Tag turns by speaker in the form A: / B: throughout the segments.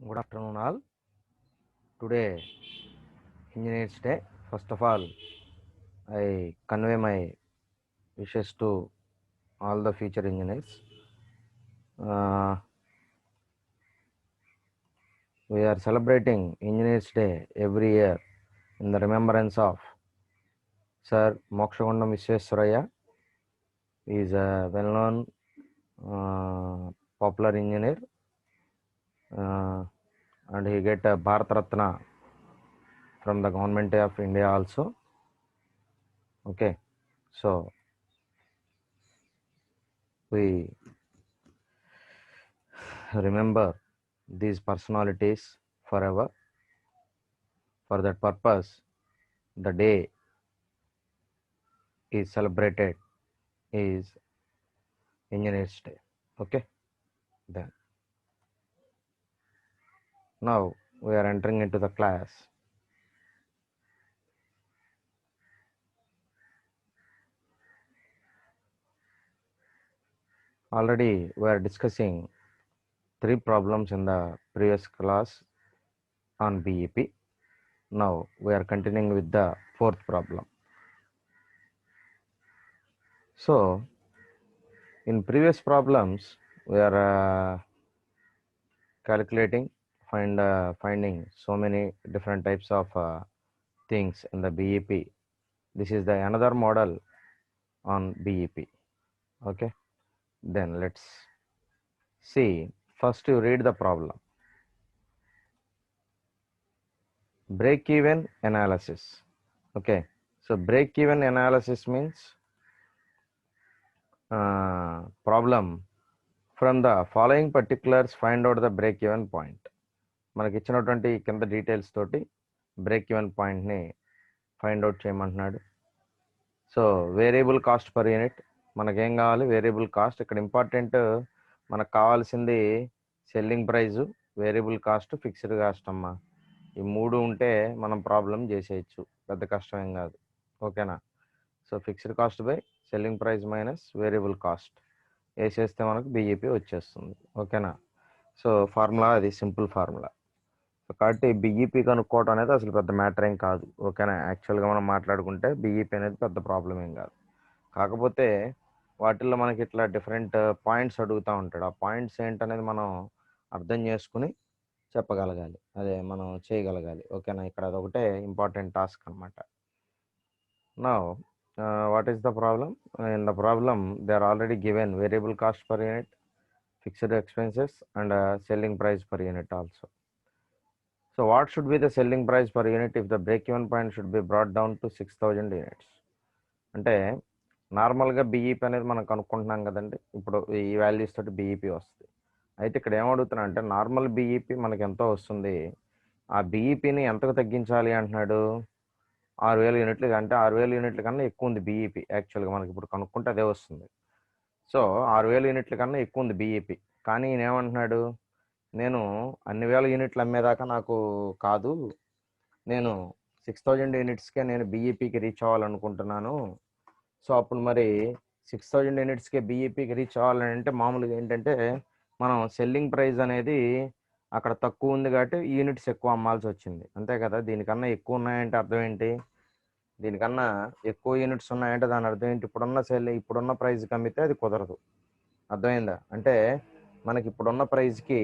A: Good afternoon, all. Today, Engineers Day. First of all, I convey my wishes to all the future engineers. We are celebrating Engineers Day every year in the remembrance of Sir Mokshagundam Visvesvaraya. He is a well-known popular engineer, and he get a Bharat Ratna from the government of India also. Okay, so we remember these personalities forever. For that purpose, the day is celebrated is Engineers Day. Okay, then now we are entering into the class. Already we are discussing 3 problems in the previous class on BEP. Now we are continuing with the 4th problem. So in previous problems we are finding so many different types of things in the BEP. This is the another model on BEP. Okay, then let's see. First you read the problem. Break-even analysis. Okay, so break-even analysis means problem from the following particulars find out the break-even point. మనకి ఇచ్చినటువంటి కింద details తోటి break even పాయింట్ని find out చేయమంటున్నాడు. So variable cost per unit మనకేం కావాలి? Variable cost. ఇక్కడ important మనకు కావాల్సింది selling price, variable cost, fixed cost అమ్మా. ఈ 3 ఉంటే మనం ప్రాబ్లం చేసేయచ్చు, పెద్ద కష్టం ఏం కాదు. ఓకేనా? So fixed cost by selling price minus variable cost వేసేస్తే మనకు బిఈపి వచ్చేస్తుంది. ఓకేనా? సో ఫార్ములా అది సింపుల్ ఫార్ములా. కాబట్టి బిఈపి కనుక్కోవడం అనేది అసలు పెద్ద మ్యాటర్ ఏం కాదు. ఓకేనా? యాక్చువల్గా మనం మాట్లాడుకుంటే బిఈపి అనేది పెద్ద ప్రాబ్లం ఏం కాదు. కాకపోతే వాటిల్లో మనకి ఇట్లా డిఫరెంట్ పాయింట్స్ అడుగుతూ ఉంటాడు. ఆ పాయింట్స్ ఏంటనేది మనం అర్థం చేసుకుని చెప్పగలగాలి, అదే మనం చేయగలగాలి. ఓకేనా? ఇక్కడ అదొకటే ఇంపార్టెంట్ టాస్క్ అనమాట. Now what is the problem? In the problem they are already given variable cost per unit, fixed expenses and selling price per unit also. So what should be the selling price per unit if the break even point should be brought down to 6000 units? అంటే నార్మల్గా BEP అనేది మనం కనుక్కుంటున్నాం కదండి. ఇప్పుడు ఈ values తోటి BEP వస్తుంది. అయితే ఇక్కడ ఏమడుగుతున్నా అంటే నార్మల్ బిఈపి మనకి ఎంతో వస్తుంది, ఆ బిఈపిని ఎంతకు తగ్గించాలి అంటున్నాడు? 6000 యూనిట్లు. అంటే 6000 యూనిట్ల కన్నా ఎక్కువ ఉంది బిఈపి. యాక్చువల్గా మనకి ఇప్పుడు కనుక్కుంటే అదే వస్తుంది. సో 6000 యూనిట్ల కన్నా ఎక్కువ ఉంది బిఈపి. కానీ ఈయన ఏమంటున్నాడు? నేను అన్ని వేల యూనిట్లు అమ్మేదాకా నాకు కాదు, నేను 6000 యూనిట్స్కే నేను బిఈపికి రీచ్ అవ్వాలనుకుంటున్నాను. సో అప్పుడు మరి 6000 యూనిట్స్కే బిఈపికి రీచ్ అవ్వాలని అంటే మామూలుగా ఏంటంటే మనం సెల్లింగ్ ప్రైస్ అనేది అక్కడ తక్కువ ఉంది కాబట్టి యూనిట్స్ ఎక్కువ అమ్మాల్సి వచ్చింది, అంతే కదా. దీనికన్నా ఎక్కువ ఉన్నాయంటే అర్థం ఏంటి? దీనికన్నా ఎక్కువ యూనిట్స్ ఉన్నాయంటే దాని అర్థం ఏంటి? ఇప్పుడున్న ప్రైస్కి అమ్మితే అది కుదరదు. అర్థమైందా? అంటే మనకి ఇప్పుడున్న ప్రైస్కి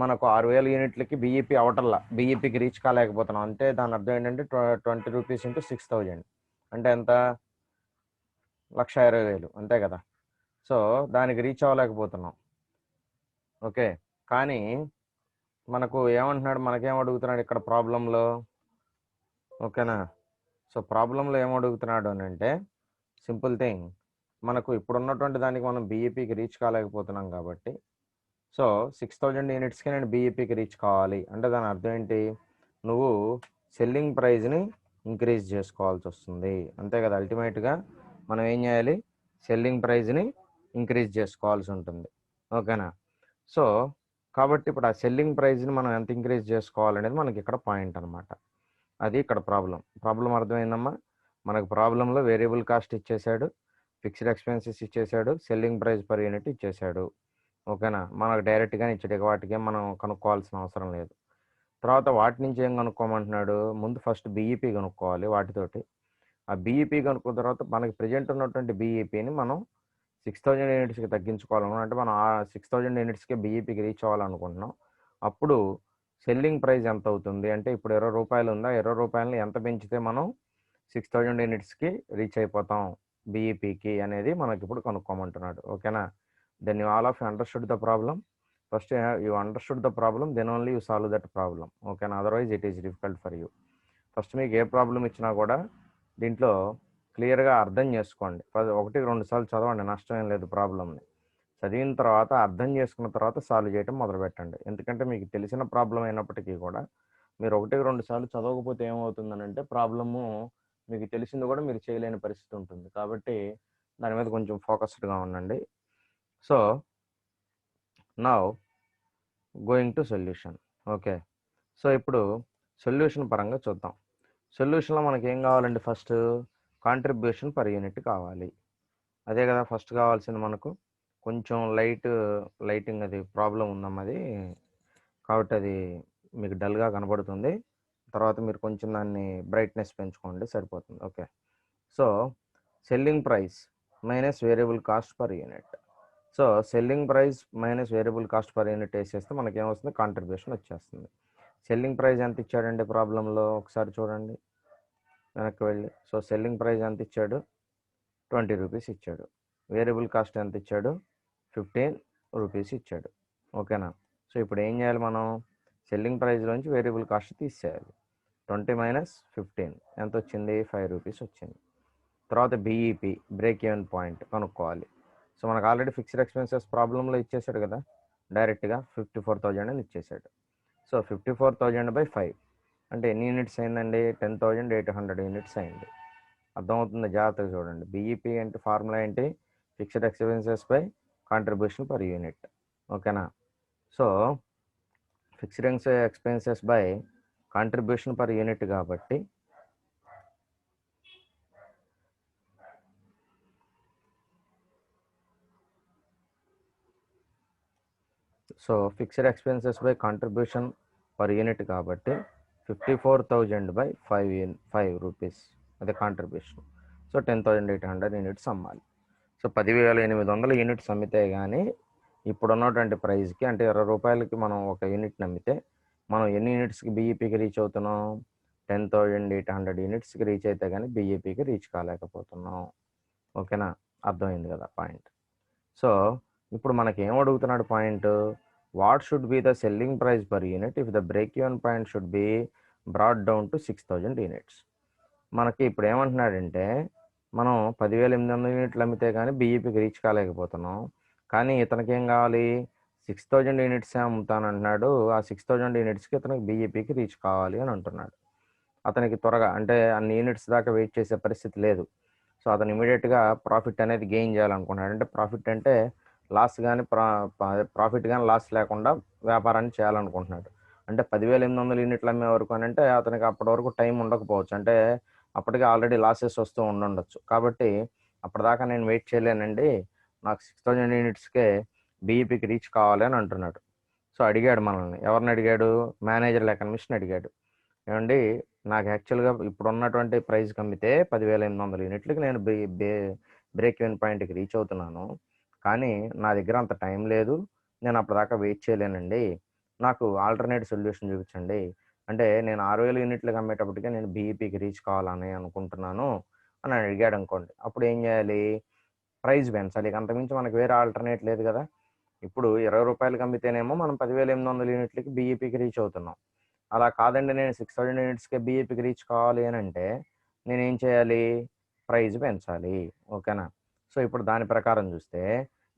A: మనకు 6000 యూనిట్లకి బిఈపి అవటల్లా, బిఈపికి రీచ్ కాలేకపోతున్నాం. అంటే దాని అర్థం ఏంటంటే 20 రూపీస్ ఇంటూ 6000 అంటే ఎంత? 1,20,000, అంతే కదా. సో దానికి రీచ్ అవ్వలేకపోతున్నాం. ఓకే, కానీ మనకు ఏమంటున్నాడు? మనకేం అడుగుతున్నాడు ఇక్కడ ప్రాబ్లంలో? ఓకేనా? సో ప్రాబ్లంలో ఏమడుగుతున్నాడు అని అంటే సింపుల్ థింగ్, మనకు ఇప్పుడున్నటువంటి దానికి మనం బిఈపికి రీచ్ కాలేకపోతున్నాం కాబట్టి సో 6000 యూనిట్స్కి నేను బిఈపికి రీచ్ కావాలి అంటే దాని అర్థం ఏంటి? నువ్వు సెల్లింగ్ ప్రైస్ని ఇంక్రీజ్ చేసుకోవాల్సి వస్తుంది, అంతే కదా. అల్టిమేట్గా మనం ఏం చేయాలి? సెల్లింగ్ ప్రైస్ని ఇంక్రీజ్ చేసుకోవాల్సి ఉంటుంది. ఓకేనా? సో కాబట్టి ఇప్పుడు ఆ సెల్లింగ్ ప్రైస్ని మనం ఎంత ఇంక్రీజ్ చేసుకోవాలనేది మనకి ఇక్కడ పాయింట్ అనమాట. అది ఇక్కడ ప్రాబ్లం అర్థమైందమ్మా. మనకు ప్రాబ్లంలో వేరియబుల్ కాస్ట్ ఇచ్చేసాడు, ఫిక్స్డ్ ఎక్స్పెన్సెస్ ఇచ్చేసాడు, సెల్లింగ్ ప్రైస్ పర్ యూనిట్ ఇచ్చేసాడు. ఓకేనా. మనకు డైరెక్ట్‌గానే ఇచ్చాడు. ఇక వాటికేం మనం కనుక్కోవాల్సిన అవసరం లేదు. తర్వాత వాటి నుంచి ఏం కనుక్కోమంటున్నాడు, ముందు ఫస్ట్ బీఈపీ కనుక్కోవాలి వాటితోటి. ఆ బీఈపీ కనుక్కున్న తర్వాత మనకి ప్రెజెంట్ ఉన్నటువంటి బీఈపీని మనం 6000 యూనిట్స్‌కి తగ్గించుకోవాలనుకున్నాం. అంటే మనం ఆ 6000 యూనిట్స్‌కే బీఈపీకి రీచ్ అవ్వాలనుకుంటున్నాం. అప్పుడు సెల్లింగ్ ప్రైస్ ఎంత అవుతుంది అంటే ఇప్పుడు రూ. 20 ఉందా, రూ. 20ని ఎంత పెంచితే మనం 6000 యూనిట్స్‌కి రీచ్ అయిపోతాం బీఈపీకి అనేది మనకిప్పుడు కనుక్కోమంటున్నాడు. ఓకేనా. Then you all of you understood the problem. First you understood the problem, then only you solve that problem. ఓకేనా. Otherwise it is difficult for you. First మీకు ఏ ప్రాబ్లమ్ ఇచ్చినా కూడా దీంట్లో క్లియర్‌గా అర్థం చేసుకోండి. 1, 2 సార్లు చదవండి, నష్టం ఏం లేదు ప్రాబ్లమ్‌ని. చదివిన తర్వాత అర్థం చేసుకున్న తర్వాత సాల్వ్ చేయటం మొదలుపెట్టండి. ఎందుకంటే మీకు తెలిసిన ప్రాబ్లమ్ అయినప్పటికీ కూడా మీరు 1, 2 సార్లు చదవకపోతే ఏమవుతుందనంటే ప్రాబ్లము మీకు తెలిసింది కూడా మీరు చేయలేని పరిస్థితి ఉంటుంది. కాబట్టి దాని మీద కొంచెం ఫోకస్డ్‌గా ఉండండి. So, now going to solution. Okay. So, ఇప్పుడు సొల్యూషన్ పరంగా చూద్దాం. సొల్యూషన్‌లో మనకేం కావాలండి ఫస్ట్? కాంట్రిబ్యూషన్ పర్ యూనిట్ కావాలి. అదే కదా ఫస్ట్ కావాల్సింది మనకు. కొంచెం లైటింగ్ అది ప్రాబ్లమ్ ఉందమ్మా అది. కాబట్టి అది మీకు డల్‌గా కనబడుతుంది. తర్వాత మీరు కొంచెం దాన్ని బ్రైట్‌నెస్ పెంచుకోండి సరిపోతుంది. Okay. So, selling price minus variable cost per unit. So, selling price minus variable cost per unit ఏసేస్తే మనకేమొస్తుంది? కాంట్రిబ్యూషన్ వచ్చేస్తుంది. సెల్లింగ్ ప్రైస్ ఎంత ఇచ్చాడండి ప్రాబ్లమ్‌లో ఒకసారి చూడండి వెనక్కి వెళ్ళి. సో, సెల్లింగ్ ప్రైస్ ఎంత ఇచ్చాడు? 20 రూపీస్ ఇచ్చాడు. వేరియబుల్ కాస్ట్ ఎంత ఇచ్చాడు? 15 రూపీస్ ఇచ్చాడు. ఓకేనా. సో, ఇప్పుడు ఏం చేయాలి మనం? సెల్లింగ్ ప్రైస్‌లోంచి వేరియబుల్ కాస్ట్ తీసేయాలి. 20 మైనస్ 15 ఎంత వచ్చింది? 5 రూపీస్ వచ్చింది. తర్వాత బీఈపీ బ్రేక్ ఈవెన్ పాయింట్ కనుక్కోవాలి. సో, మనకు ఆల్రెడీ ఫిక్స్డ్ ఎక్స్పెన్సెస్ ప్రాబ్లంలో ఇచ్చేసాడు కదా, డైరెక్ట్‌గా 54,000 అని ఇచ్చేసాడు. సో, 54,000/5 అంటే ఎన్ని యూనిట్స్ అయిందండి? 10,800 యూనిట్స్ అయింది. అర్థమవుతుంది, జాగ్రత్తగా చూడండి. బీఈపీ అంటే ఫార్ములా ఏంటి? Fixed expenses by contribution per unit. ఓకేనా. So, fixed expenses by contribution per unit కాబట్టి fixed expenses by contribution per unit కాబట్టి 54,000/5 రూపీస్ అదే కాంట్రిబ్యూషన్. సో, 10,800 యూనిట్స్ అమ్మాలి. సో, 10,800 యూనిట్స్ అమ్మితే కానీ ఇప్పుడున్నటువంటి ప్రైస్కి అంటే ₹20కి మనం ఒక యూనిట్ని అమ్మితే మనం ఎన్ని యూనిట్స్కి బీఈపీకి రీచ్ అవుతున్నాం? 10,800 యూనిట్స్కి రీచ్ అయితే కానీ బీఈపీకి రీచ్ కాలేకపోతున్నాం. ఓకేనా. అర్థమైంది కదా పాయింట్. సో, ఇప్పుడు మనకి ఏం అడుగుతున్నాడు point? What should be the selling price per unit if the break even point should be brought down to 6,000 units. మనకి ఇప్పుడు ఏమంటున్నాడంటే మనం 10,800 యూనిట్లు అమ్మితే కానీ బీఈపీకి రీచ్ కాలేకపోతున్నాం. కానీ ఇతనికి ఏం కావాలి? 6,000 యూనిట్సే అమ్ముతానంటున్నాడు. ఆ 6,000 యూనిట్స్కి ఇతనికి బీఈపీకి రీచ్ కావాలి అని అంటున్నాడు. అతనికి త్వరగా అంటే అన్ని యూనిట్స్ దాకా వెయిట్ చేసే పరిస్థితి లేదు. సో, అతను ఇమీడియట్‌గా ప్రాఫిట్ అనేది గెయిన్ చేయాలనుకుంటున్నాడు. అంటే ప్రాఫిట్ అంటే లాస్ గాని ప్రాఫిట్ గాని లాస్ లేకుండా వ్యాపారాన్ని చేయాలనుకుంటున్నాడు. అంటే 10,800 యూనిట్లు అమ్మే వరకు అనంటే అతనికి అప్పటి వరకు టైం ఉండకపోవచ్చు. అంటే అప్పటికే ఆల్రెడీ లాసెస్ వస్తూ ఉండుండొచ్చు. కాబట్టి అప్పటిదాకా నేను వెయిట్ చేయలేనండి. నాకు 6,000 యూనిట్స్‌కే బీఈపీకి రీచ్ కావాలి అని అంటున్నాడు. సో, అడిగాడు మనల్ని. ఎవరిని అడిగాడు? మేనేజర్ ఎకనమిస్ట్‌ని అడిగాడు. ఏవండీ, నాకు యాక్చువల్‌గా ఇప్పుడున్నటువంటి ప్రైస్‌కి అమ్మితే 10,800 యూనిట్లకి నేను బ్రేక్ ఈవెన్ పాయింట్‌కి రీచ్ అవుతున్నాను. కానీ నా దగ్గర అంత టైం లేదు. నేను అప్పటిదాకా వెయిట్ చేయలేనండి. నాకు ఆల్టర్‌నేట్ సొల్యూషన్ చూపించండి. అంటే నేను 6,000 యూనిట్లకి అమ్మేటప్పటికే నేను బీఈపీకి రీచ్ కావాలని అనుకుంటున్నాను అని అడిగాడనుకోండి. అప్పుడు ఏం చేయాలి? ప్రైస్ పెంచాలి. ఇక అంతకుమించి మనకు వేరే ఆల్టర్‌నేట్ లేదు కదా! ఇప్పుడు రూ. 20కి అమ్మితేనేమో మనం 10,800 యూనిట్లకి బీఈపీకి రీచ్ అవుతున్నాం. అలా కాదండి నేను 6,000 యూనిట్స్‌కే బీఈపీకి రీచ్ కావాలి అనంటే నేనేం చేయాలి? ప్రైస్ పెంచాలి. ఓకేనా. సో, ఇప్పుడు దాని ప్రకారం చూస్తే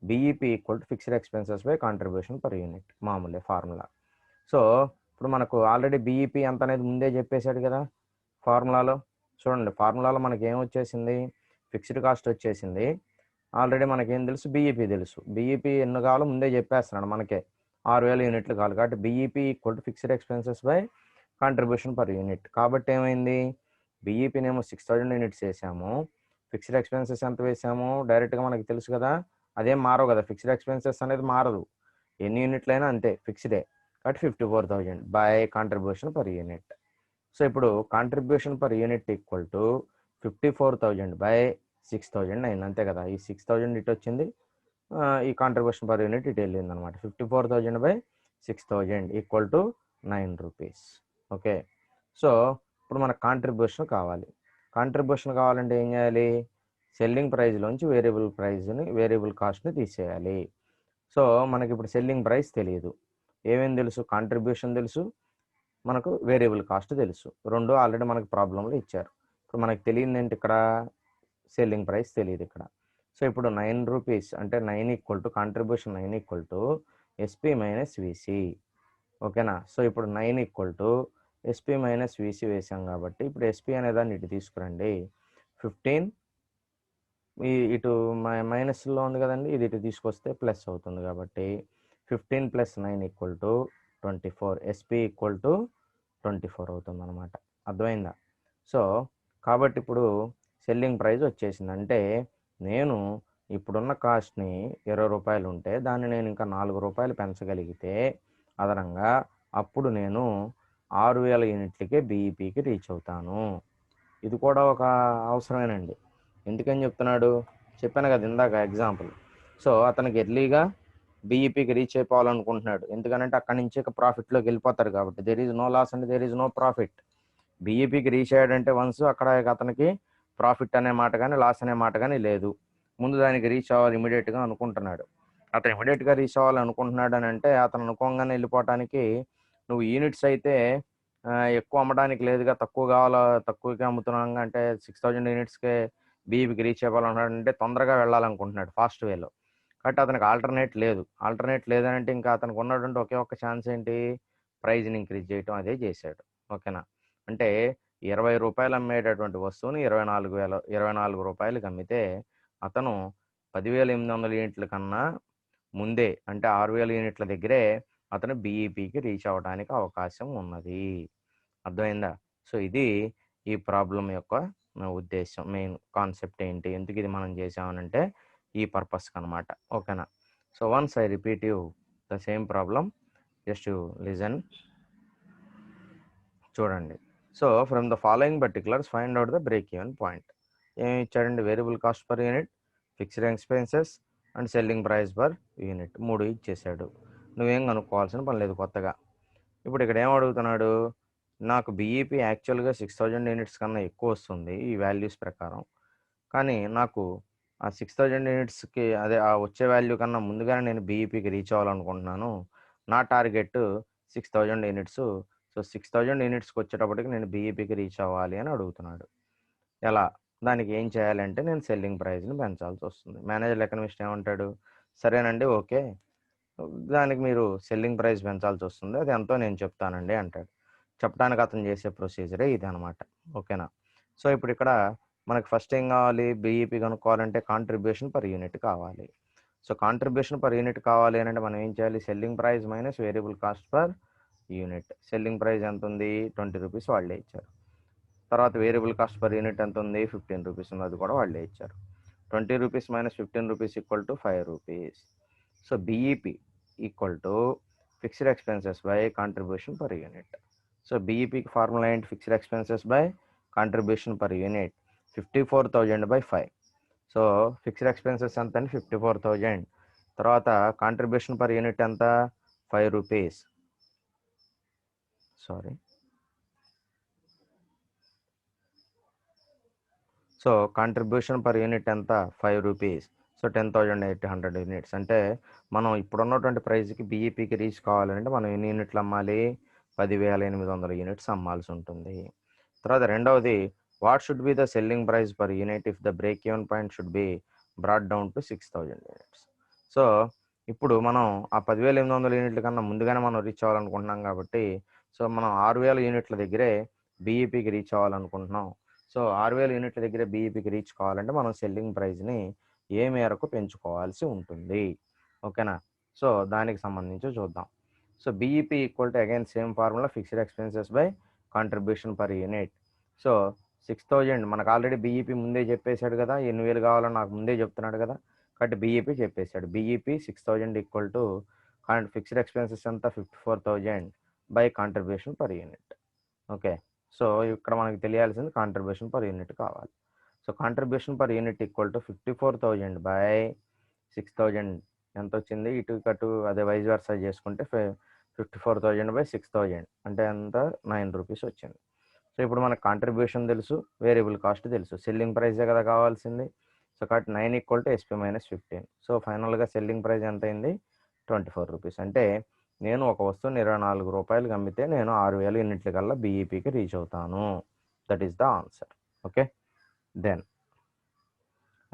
A: BEP equal to fixed expenses by contribution per unit మామూలే ఫార్ములా. సో, ఇప్పుడు మనకు ఆల్రెడీ బీఈపీ ఎంత అనేది ముందే చెప్పేసాడు కదా ఫార్ములాలో. చూడండి ఫార్ములాలో మనకేమొచ్చేసింది? ఫిక్స్డ్ కాస్ట్ వచ్చేసింది. ఆల్రెడీ మనకేం తెలుసు? బీఈపీ తెలుసు. బీఈపీ ఎన్ని కావాలో ముందే చెప్పేస్తున్నాడు మనకే. 6,000 యూనిట్లు కావాలి. కాబట్టి BEP equal to fixed expenses by contribution per unit. కాబట్టి ఏమైంది? బీఈపీనేమో 6,000 యూనిట్స్ ఏసాము. ఫిక్స్డ్ ఎక్స్‌పెన్సెస్ ఎంత వేసాము? డైరెక్ట్‌గా మనకు తెలుసు కదా! అదేం మారవు కదా! ఫిక్స్డ్ ఎక్స్‌పెన్సెస్ అనేది మారదు. ఎన్ని యూనిట్లైనా అంతే ఫిక్స్డే. కాబట్టి 54,000 by contribution per unit. So ఇప్పుడు contribution per unit equal to 54,000 by 6,009 అంతే కదా. ఈ 6,000 ఇటు వచ్చింది, ఈ కాంట్రిబ్యూషన్ పర్ యూనిట్ ఇటు వెళ్ళింది అనమాట. 54,000 by 6,000 equal to 9 rupees. Okay. So ఇప్పుడు మనకు కాంట్రిబ్యూషన్ కావాలి. కాంట్రిబ్యూషన్ కావాలంటే ఏం చేయాలి? సెల్లింగ్ ప్రైస్లోంచి వేరియబుల్ కాస్ట్ని తీసేయాలి. సో మనకి ఇప్పుడు సెల్లింగ్ ప్రైస్ తెలియదు, ఏమేమి తెలుసు? కాంట్రిబ్యూషన్ తెలుసు, మనకు వేరియబుల్ కాస్ట్ తెలుసు. రెండు ఆల్రెడీ మనకు ప్రాబ్లంలో ఇచ్చారు. ఇప్పుడు మనకు తెలియదు ఏంటి? ఇక్కడ సెల్లింగ్ ప్రైస్ తెలియదు ఇక్కడ. సో ఇప్పుడు 9 రూపీస్ అంటే 9 equal to contribution 9 equal to SP minus VC. ఓకేనా. సో ఇప్పుడు 9 equal to SP minus VC వేసాం కాబట్టి ఇప్పుడు ఎస్పీ అనే దాన్ని ఇటు తీసుకురండి. 15 ఇటు మైనస్లో ఉంది కదండి, ఇది ఇటు తీసుకొస్తే ప్లస్ అవుతుంది కాబట్టి 15 plus 9 equal to 24. SP equal to 24 అవుతుంది అనమాట. అర్థమైందా? సో కాబట్టి ఇప్పుడు సెల్లింగ్ ప్రైస్ వచ్చేసింది. అంటే నేను ఇప్పుడున్న కాస్ట్ని 20 రూపాయలు ఉంటే దాన్ని నేను ఇంకా 4 రూపాయలు పెంచగలిగితే అదనంగా అప్పుడు నేను 6,000 యూనిట్లకే బీఈపీకి రీచ్ అవుతాను. ఇది కూడా ఒక అవసరమేనండి. ఎందుకని చెప్తున్నాడు? చెప్పాను కదా ఇందాక ఎగ్జాంపుల్. సో అతనికి ఎర్లీగా బీఈపీకి రీచ్ అయిపోవాలనుకుంటున్నాడు. ఎందుకనంటే అక్కడి నుంచి ప్రాఫిట్లోకి వెళ్ళిపోతారు కాబట్టి. There is no loss and there is no profit. బీఈపీకి రీచ్ అయ్యాడంటే వన్స్ అక్కడ అతనికి ప్రాఫిట్ అనే మాట కానీ లాస్ అనే మాట కానీ లేదు. ముందు దానికి రీచ్ అవ్వాలి ఇమీడియట్గా అనుకుంటున్నాడు. అతను ఇమీడియట్గా రీచ్ అవ్వాలి అనుకుంటున్నాడు అని అంటే అతను అనుకోగానే వెళ్ళిపోవటానికి నువ్వు యూనిట్స్ అయితే ఎక్కువ అమ్మడానికి లేదుగా, తక్కువ కావాలా, తక్కువకి అమ్ముతున్నాగా అంటే 6,000 యూనిట్స్కే బీఈపీకి రీచ్ అవ్వాలన్నాడంటే తొందరగా వెళ్ళాలనుకుంటున్నాడు ఫాస్ట్ వేలో. కాబట్టి అతనికి ఆల్టర్నేట్ లేదంటే ఇంకా అతనికి ఉన్నటువంటి ఒకే ఒక్క ఛాన్స్ ఏంటి? ప్రైజ్ని ఇంక్రీజ్ చేయటం. అదే చేశాడు. ఓకేనా. అంటే 20 రూపాయలు అమ్మేటటువంటి వస్తువుని 24 రూపాయలకి అమ్మితే అతను 10,800 యూనిట్ల కన్నా ముందే అంటే 6,000 యూనిట్ల దగ్గరే అతను బీఈపీకి రీచ్ అవ్వడానికి అవకాశం ఉన్నది. అర్థమైందా? సో ఇది ఈ ప్రాబ్లం యొక్క ఉద్దేశం, మెయిన్ కాన్సెప్ట్ ఏంటి, ఎందుకు ఇది మనం చేసామనంటే ఈ పర్పస్కి అనమాట. ఓకేనా. So once I repeat you the same problem, just you listen. చూడండి. So from the following particulars find out the break even point. ఏమి ఇచ్చాడండి? Variable cost per unit, fixed expenses and selling price per unit 3 ఇచ్చేసాడు. నువ్వేం కనుక్కోవాల్సిన పని లేదు కొత్తగా. ఇప్పుడు ఇక్కడ ఏం అడుగుతున్నాడు? నాకు బీఈపీ యాక్చువల్గా 6,000 యూనిట్స్ కన్నా ఎక్కువ వస్తుంది ఈ వాల్యూస్ ప్రకారం, కానీ నాకు ఆ 6,000 యూనిట్స్కి అదే ఆ వచ్చే వాల్యూ కన్నా ముందుగానే నేను బీఈపీకి రీచ్ అవ్వాలనుకుంటున్నాను. నా టార్గెట్ 6,000 యూనిట్స్. సో 6,000 యూనిట్స్కి వచ్చేటప్పటికి నేను బీఈపీకి రీచ్ అవ్వాలి అని అడుగుతున్నాడు. ఎలా? దానికి ఏం చేయాలంటే నేను సెల్లింగ్ ప్రైస్ని పెంచాల్సి వస్తుంది. మేనేజర్ ఎకనమిస్ట్ ఏమంటాడు? సరేనండి, ఓకే, దానికి మీరు సెల్లింగ్ ప్రైస్ పెంచాల్సి వస్తుంది, అది ఎంతో నేను చెప్తానండి అంటాడు. చెప్పడానికి అతను చేసే ప్రొసీజరే ఇది అనమాట. ఓకేనా. సో ఇప్పుడు ఇక్కడ మనకు ఫస్ట్ ఏం కావాలి? బీఈపీ కనుక్కోవాలంటే కాంట్రిబ్యూషన్ పర్ యూనిట్ కావాలి. సో కాంట్రిబ్యూషన్ పర్ యూనిట్ కావాలి అని అంటే మనం ఏం చేయాలి? Selling price minus variable cost per unit. Selling price ఎంత ఉంది? 20 రూపీస్ వాళ్ళే ఇచ్చారు. తర్వాత వేరియబుల్ కాస్ట్ పర్ యూనిట్ ఎంత ఉంది? 15 రూపీస్ ఉంది, అది కూడా వాళ్ళే ఇచ్చారు. 20 rupees minus 15 rupees equal to 5 rupees. So BEP equal to fixed expenses by contribution per unit. So బీఈపీకి ఫార్ములా ఏంటి? Fixed expenses by contribution per unit 54,000 by 5. So fixed expenses ఎంత అని 54,000, తర్వాత కాంట్రిబ్యూషన్ పర్ యూనిట్ ఎంత? 5 rupees. Sorry, so contribution per unit ఎంత? 5 rupees. So 10,800 units. అంటే మనం ఇప్పుడున్నటువంటి ప్రైస్కి బీఈపీకి రీచ్ కావాలంటే మనం ఎన్ని యూనిట్లు అమ్మాలి? 10,800 యూనిట్స్ అమ్మాల్సి ఉంటుంది. తర్వాత రెండవది, what should be the selling price per unit if the break even point should be brought down to 6,000 units. So ఇప్పుడు మనం ఆ 10,800 యూనిట్ల కన్నా ముందుగానే మనం రీచ్ అవ్వాలనుకుంటున్నాం కాబట్టి సో మనం 6,000 యూనిట్ల దగ్గరే బీఈపీకి రీచ్ అవ్వాలనుకుంటున్నాం. సో 6,000 యూనిట్ల దగ్గర బీఈపీకి రీచ్ కావాలంటే మనం సెల్లింగ్ ప్రైస్ని ఏ మేరకు పెంచుకోవాల్సి ఉంటుంది. ఓకేనా. సో దానికి సంబంధించి చూద్దాం. So BEP equal to again same formula, fixed expenses by contribution per unit. So 6,000 మనకు ఆల్రెడీ బీఈపీ ముందే చెప్పేశాడు కదా, ఎన్ని వేలు కావాలో నాకు ముందే చెప్తున్నాడు కదా, కాబట్టి బీఈపీ చెప్పేశాడు. BEP 6,000 equal to fixed expenses అంతా 54,000 by contribution per unit. Okay, so ఇక్కడ మనకి తెలియాల్సింది కాంట్రిబ్యూషన్ పర్ యూనిట్ కావాలి. So contribution per unit equal to 54,000 by 6,000 ఎంత వచ్చింది, ఇటు కటు అదే వైజ్ వర్సా చేసుకుంటే 54,000 బై 6,000 అంటే ఎంత 9 రూపీస్ వచ్చింది. సో ఇప్పుడు మనకు కాంట్రిబ్యూషన్ తెలుసు, వేరియబుల్ కాస్ట్ తెలుసు, సెల్లింగ్ ప్రైజే కదా కావాల్సింది. సో కాబట్టి 9 equal to SP minus 15. So ఫైనల్గా సెల్లింగ్ ప్రైస్ ఎంత అయింది, 24 రూపీస్. అంటే నేను ఒక వస్తువుని 24 రూపాయలకి అమ్మితే నేను 6,000 యూనిట్ల కల్లా బీఈపీకి రీచ్ అవుతాను. That is the answer. Okay, then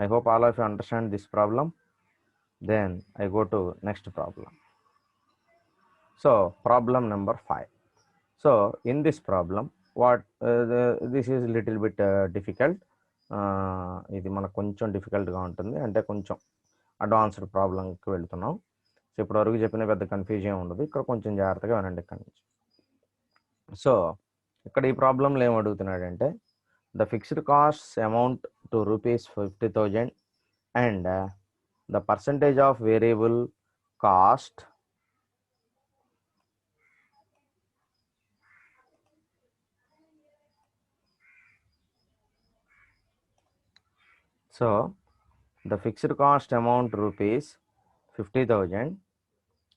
A: I hope all of you understand this problem. Then I go to next problem. So problem number 5. So in this problem, this is little bit difficult. ఇది మనకు కొంచెం డిఫికల్ట్గా ఉంటుంది, అంటే కొంచెం advanced ప్రాబ్లంకి వెళ్తున్నాం. So ఇప్పుడు వరకు చెప్పిన పెద్ద కన్ఫ్యూజన్ ఉండదు, ఇక్కడ కొంచెం జాగ్రత్తగా వినండి ఇక్కడ నుంచి. సో ఇక్కడ ఈ ప్రాబ్లంలో ఏం అడుగుతున్నాడంటే, the fixed cost amount to rupees 50,000 and the percentage of variable cost so the fixed cost amount rupees 50,000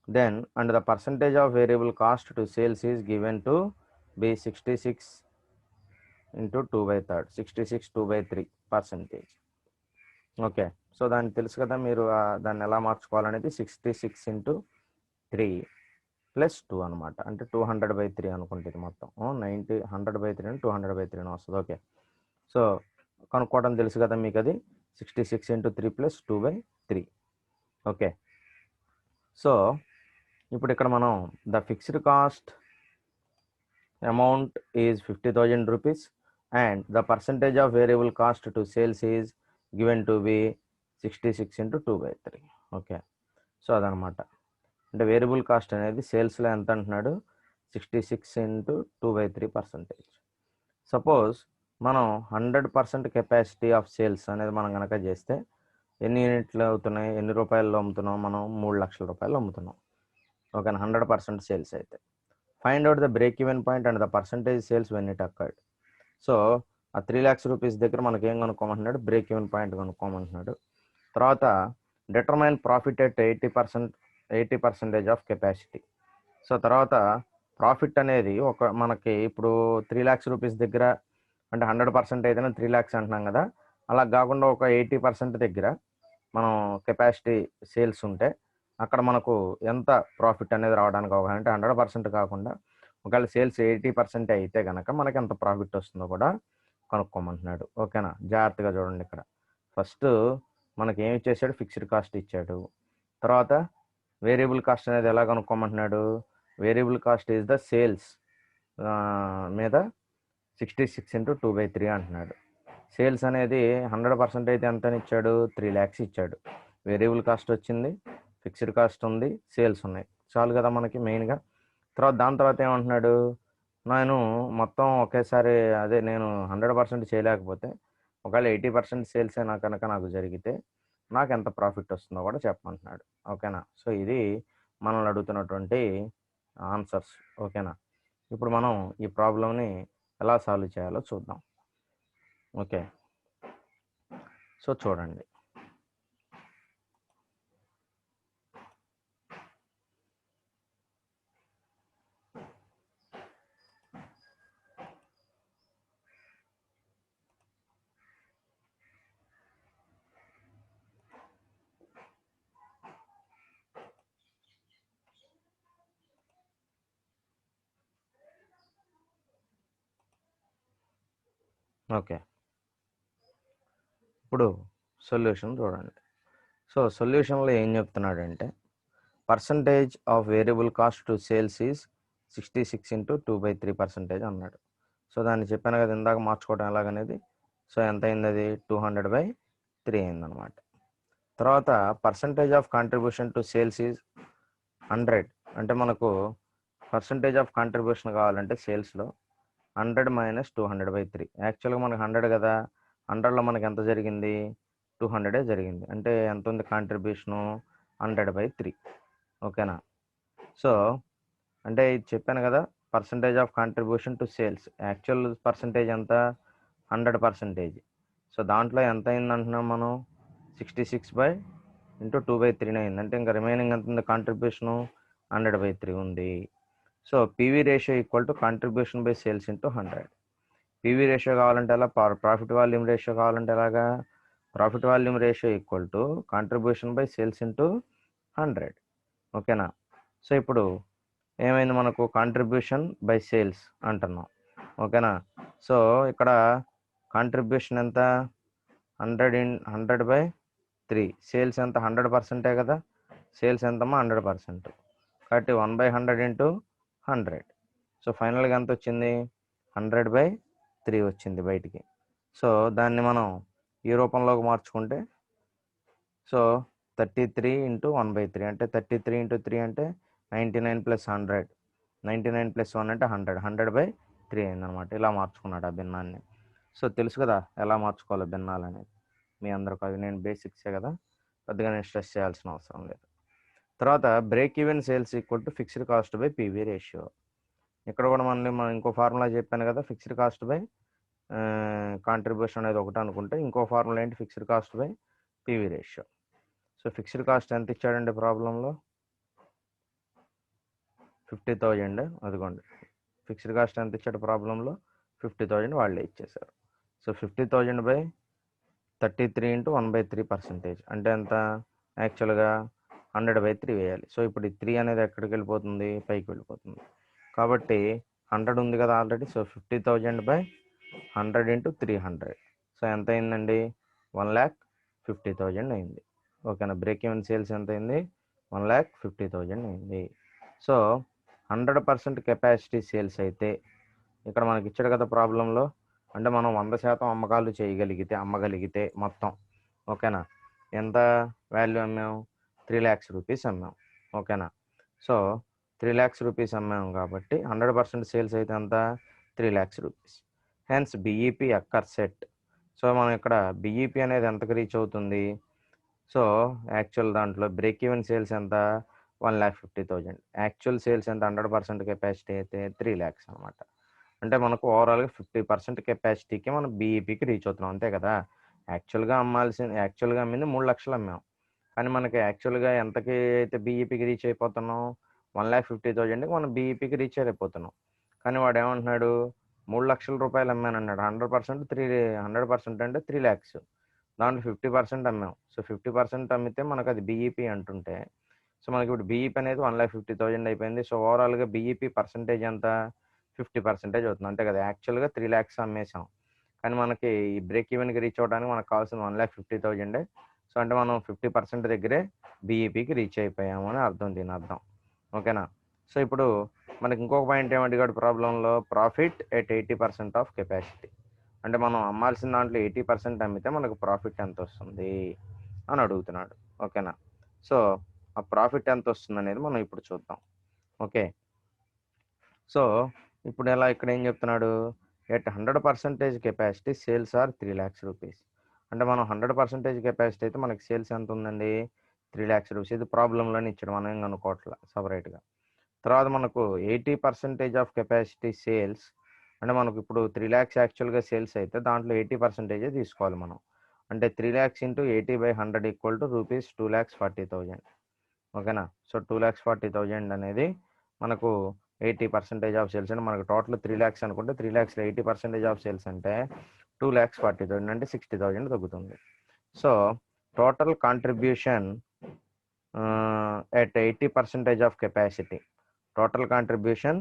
A: then and the percentage of variable cost to sales is given to be 66 into 2/3 66 2/3%. Okay, so దాన్ని తెలుసు కదా మీరు, దాన్ని ఎలా మార్చుకోవాలనేది 66 into 3 + 2 అనమాట, అంటే 200/3 అనుకుంటుంది మొత్తం. 100/3 అని 200/3 అని వస్తుంది. ఓకే, సో కనుక్కోవడం తెలుసు కదా మీకు, అది 66 into 3 + 2/3. ఓకే, సో ఇప్పుడు ఇక్కడ మనం the fixed cost amount is 50,000 rupees and the percentage of variable cost to sales is given to be 66 into 2/3. Okay, so అదనమాట. అంటే వేరియబుల్ కాస్ట్ అనేది సేల్స్లో ఎంత అంటున్నాడు, 66 into 2/3%. సపోజ్ మనం 100% కెపాసిటీ ఆఫ్ సేల్స్ అనేది మనం కనుక చేస్తే ఎన్ని యూనిట్లు అవుతున్నాయి, ఎన్ని రూపాయల్లో అమ్ముతున్నాం, మనం 3 లక్షల రూపాయలు అమ్ముతున్నాం. ఓకేనా, 100% సేల్స్ అయితే. Find out the break even point and the percentage sales when it occurred. So ఆ 3 lakhs రూపీస్ దగ్గర మనకి ఏం కనుక్కోమంటున్నాడు, బ్రేక్ ఈవెన్ పాయింట్ కనుక్కోమంటున్నాడు. తర్వాత determine profit at 80% of capacity. So తర్వాత ప్రాఫిట్ అనేది మనకి ఇప్పుడు 3 lakhs రూపీస్ దగ్గర అంటే 100% అయితేనే 3 lakhs అంటున్నాం కదా, అలా కాకుండా ఒక 80% దగ్గర మనం కెపాసిటీ సేల్స్ ఉంటే అక్కడ మనకు ఎంత ప్రాఫిట్ అనేది రావడానికి అవకాశం, అంటే 100% కాకుండా ఒకవేళ సేల్స్ 80% అయితే కనుక మనకి ఎంత ప్రాఫిట్ వస్తుందో కూడా కనుక్కోమంటున్నాడు. ఓకేనా, జాగ్రత్తగా చూడండి. ఇక్కడ ఫస్ట్ మనకి ఏమి ఇచ్చేసాడు, ఫిక్స్డ్ కాస్ట్ ఇచ్చాడు. తర్వాత వేరియబుల్ కాస్ట్ అనేది ఎలా కనుక్కోమంటున్నాడు, variable cost is the sales మీద 66 into 2/3 అంటున్నాడు. సేల్స్ అనేది 100% అయితే ఎంత ఇచ్చాడు, 3 lakhs ఇచ్చాడు. వేరియబుల్ కాస్ట్ వచ్చింది, ఫిక్స్డ్ కాస్ట్ ఉంది, సేల్స్ ఉన్నాయి, చాలు కదా మనకి మెయిన్గా. దాని తర్వాత ఏమంటున్నాడు, నేను మొత్తం ఒకేసారి అదే నేను 100% చేయలేకపోతే ఒకవేళ 80% సేల్స్ నాకు జరిగితే నాకు ఎంత ప్రాఫిట్ వస్తుందో కూడా చెప్పమంటున్నాడు. ఓకేనా, సో ఇది మనల్ని అడుగుతున్నటువంటి ఆన్సర్స్. ఓకేనా, ఇప్పుడు మనం ఈ ప్రాబ్లంని ఎలా సాల్వ్ చేయాలో చూద్దాం. ఓకే, సో చూడండి. ఓకే, ఇప్పుడు సొల్యూషన్ చూడండి. సో సొల్యూషన్లో ఏం చెప్తున్నాడంటే, percentage of variable cost to sales is 66 into 2/3% అన్నాడు. సో దాన్ని చెప్పాను కదా ఇందాక మార్చుకోవడం ఎలాగనేది. సో ఎంత అయింది, అది 200/3 అయిందనమాట. తర్వాత percentage of contribution to sales is 100. అంటే మనకు పర్సంటేజ్ ఆఫ్ కాంట్రిబ్యూషన్ కావాలంటే సేల్స్లో 100 - 200/3. యాక్చువల్గా మనకు 100 కదా, 100లో మనకి ఎంత జరిగింది, 200 జరిగింది. అంటే ఎంత ఉంది కాంట్రిబ్యూషను, 100/3. ఓకేనా, సో అంటే ఇది చెప్పాను కదా, percentage of contribution to sales. Actual percentage ఎంత? 100%. సో దాంట్లో ఎంత అయింది అంటున్నాం మనం? 66/2/3 అయింది. అంటే ఇంకా రిమైనింగ్ ఎంత ఉంది కాంట్రిబ్యూషను? 100/3 ఉంది. So PV ratio equal to contribution by sales into 100. PV ratio కావాలంటే ఎలా? ప్రాఫిట్ వాల్యూమ్ రేషియో కావాలంటే ఎలాగా? Profit volume ratio equal to contribution by sales into 100. ఓకేనా? సో ఇప్పుడు ఏమైంది మనకు? కాంట్రిబ్యూషన్ బై సేల్స్ అంటున్నాం. ఓకేనా? సో ఇక్కడ కాంట్రిబ్యూషన్ ఎంత? 100/3. సేల్స్ ఎంత? 100%. కదా, సేల్స్ ఎంతమ్మా? 100%. కాబట్టి 1/100 ఇంటూ 100. సో ఫైనల్గా ఎంత వచ్చింది? 100/3 వచ్చింది బయటికి. సో దాన్ని మనం ఈ రూపంలోకి మార్చుకుంటే, సో 33 ఇంటూ 1/3 అంటే 33 ఇంటూ 3 అంటే 99 + 100. 99 + 1 అంటే 100. 100/3 అయిందనమాట. ఇలా మార్చుకున్నాడు ఆ భిన్నాన్ని. సో తెలుసు కదా ఎలా మార్చుకోవాలో భిన్నాలు అనేది మీ అందరికి. అవి నేను బేసిక్సే కదా, పెద్దగా నేను స్ట్రెస్ చేయాల్సిన అవసరం లేదు. తర్వాత break even sales equal to fixed cost by PV ratio. ఇక్కడ కూడా మనం ఇంకో ఫార్ములా చెప్పాను కదా, ఫిక్స్డ్ కాస్ట్ బై కాంట్రిబ్యూషన్ అనేది ఒకటి అనుకుంటే, ఇంకో ఫార్ములా ఏంటి? Fixed cost by PV ratio. So fixed cost ఎంత ఇచ్చాడండి ప్రాబ్లంలో? 50,000. అదిగోండి, ఫిక్స్డ్ కాస్ట్ ఎంత ఇచ్చాడు ప్రాబ్లంలో? 50,000 వాళ్ళే ఇచ్చేశారు. So 50,000/33 into 1/3%. అంటే ఎంత? యాక్చువల్గా 100/3 వేయాలి. సో ఇప్పుడు ఈ 3 అనేది ఎక్కడికి వెళ్ళిపోతుంది? పైకి వెళ్ళిపోతుంది. కాబట్టి 100 ఉంది కదా ఆల్రెడీ. So 50,000/100 into 300. సో ఎంత అయిందండి? 1,50,000 అయింది. ఓకేనా? బ్రేక్ ఈవెన్ సేల్స్ ఎంత అయింది? 1,50,000 అయింది. సో 100% కెపాసిటీ సేల్స్ అయితే, ఇక్కడ మనకి ఇచ్చాడు కదా ప్రాబ్లంలో, అంటే మనం 100% అమ్మకాలు అమ్మగలిగితే మొత్తం, ఓకేనా, ఎంత వాల్యూ అమ్మాం? 3 lakhs రూపీస్ అమ్మాం. ఓకేనా? సో 3 lakhs రూపీస్ అమ్మాం కాబట్టి 100% సేల్స్ అయితే ఎంత? 3 lakhs rupees. Hence BEP occurs at. So మనం ఇక్కడ బిఈపి అనేది ఎంతకు రీచ్ అవుతుంది? సో యాక్చువల్ దాంట్లో బ్రేక్ ఈవెన్ సేల్స్ ఎంత? 1,50,000. యాక్చువల్ సేల్స్ ఎంత? 100% కెపాసిటీ అయితే 3 lakhs అనమాట. అంటే మనకు ఓవరాల్గా 50% కెపాసిటీకి మనం బీఈపీకి రీచ్ అవుతున్నాం, అంతే కదా. యాక్చువల్గా అమ్మింది 3 లక్షలు అమ్మాం, కానీ మనకి యాక్చువల్గా ఎంతకి అయితే బీఈపీకి రీచ్ అయిపోతున్నాం? 1,50,000కి మనం బీఈపీకి రీచ్ అయిపోతున్నాం. కానీ వాడు ఏమంటున్నాడు? 3 లక్షల రూపాయలు అమ్మాను అన్నాడు. 100% అంటే 3 lakhs. దాంట్లో 50% అమ్మాం. సో 50% అమ్మితే మనకు అది బీఈపీ అంటుంటే, సో మనకి ఇప్పుడు బీఈపీ అనేది 1,50,000 అయిపోయింది. సో ఓవరాల్గా బీఈపీ పర్సంటేజ్ ఎంత? 50% అవుతుంది, అంతే కదా. యాక్చువల్గా 3 lakhs అమ్మేసాం, కానీ మనకి ఈ బ్రేక్ ఈవెన్కి రీచ్ అవ్వడానికి మనకు కావాల్సిన 1,50,000. సో అంటే మనం 50% దగ్గరే బీఈపీకి రీచ్ అయిపోయాము అని అర్థం, దీని అర్థం. ఓకేనా? సో ఇప్పుడు మనకి ఇంకొక పాయింట్ ఏమడిగాడు ప్రాబ్లంలో? Profit at 80% of capacity. అంటే మనం అమ్మాల్సిన దాంట్లో 80% అమ్మితే మనకు ప్రాఫిట్ ఎంత వస్తుంది అని అడుగుతున్నాడు. ఓకేనా? సో ఆ ప్రాఫిట్ ఎంత వస్తుంది అనేది మనం ఇప్పుడు చూద్దాం. ఓకే, సో ఇప్పుడు ఎలా, ఇక్కడ ఏం చెప్తున్నాడు? At 100% capacity sales are 3 lakhs rupees. అంటే మనం 100% కెపాసిటీ అయితే మనకి సేల్స్ ఎంత ఉందండి? 3 lakhs రూపీస్. ఇది ప్రాబ్లంలోనే ఇచ్చాడు, మనం ఏం అనుకోవట్లా సపరేట్గా. తర్వాత మనకు 80% ఆఫ్ కెపాసిటీ సేల్స్, అంటే మనకు ఇప్పుడు 3 lakhs యాక్చువల్గా సేల్స్ అయితే దాంట్లో 80% తీసుకోవాలి మనం. అంటే 3 lakhs into 80/100 equal to rupees 2,40,000. ఓకేనా? సో 2,40,000 అనేది మనకు 80% ఆఫ్ సేల్స్. అంటే మనకు టోటల్ 3 lakhs అనుకుంటే 3 lakhsలో 80% ఆఫ్ సేల్స్ అంటే 2,40,000 అంటే 60,000 తగ్గుతుంది. So total contribution at 80% of capacity. Total contribution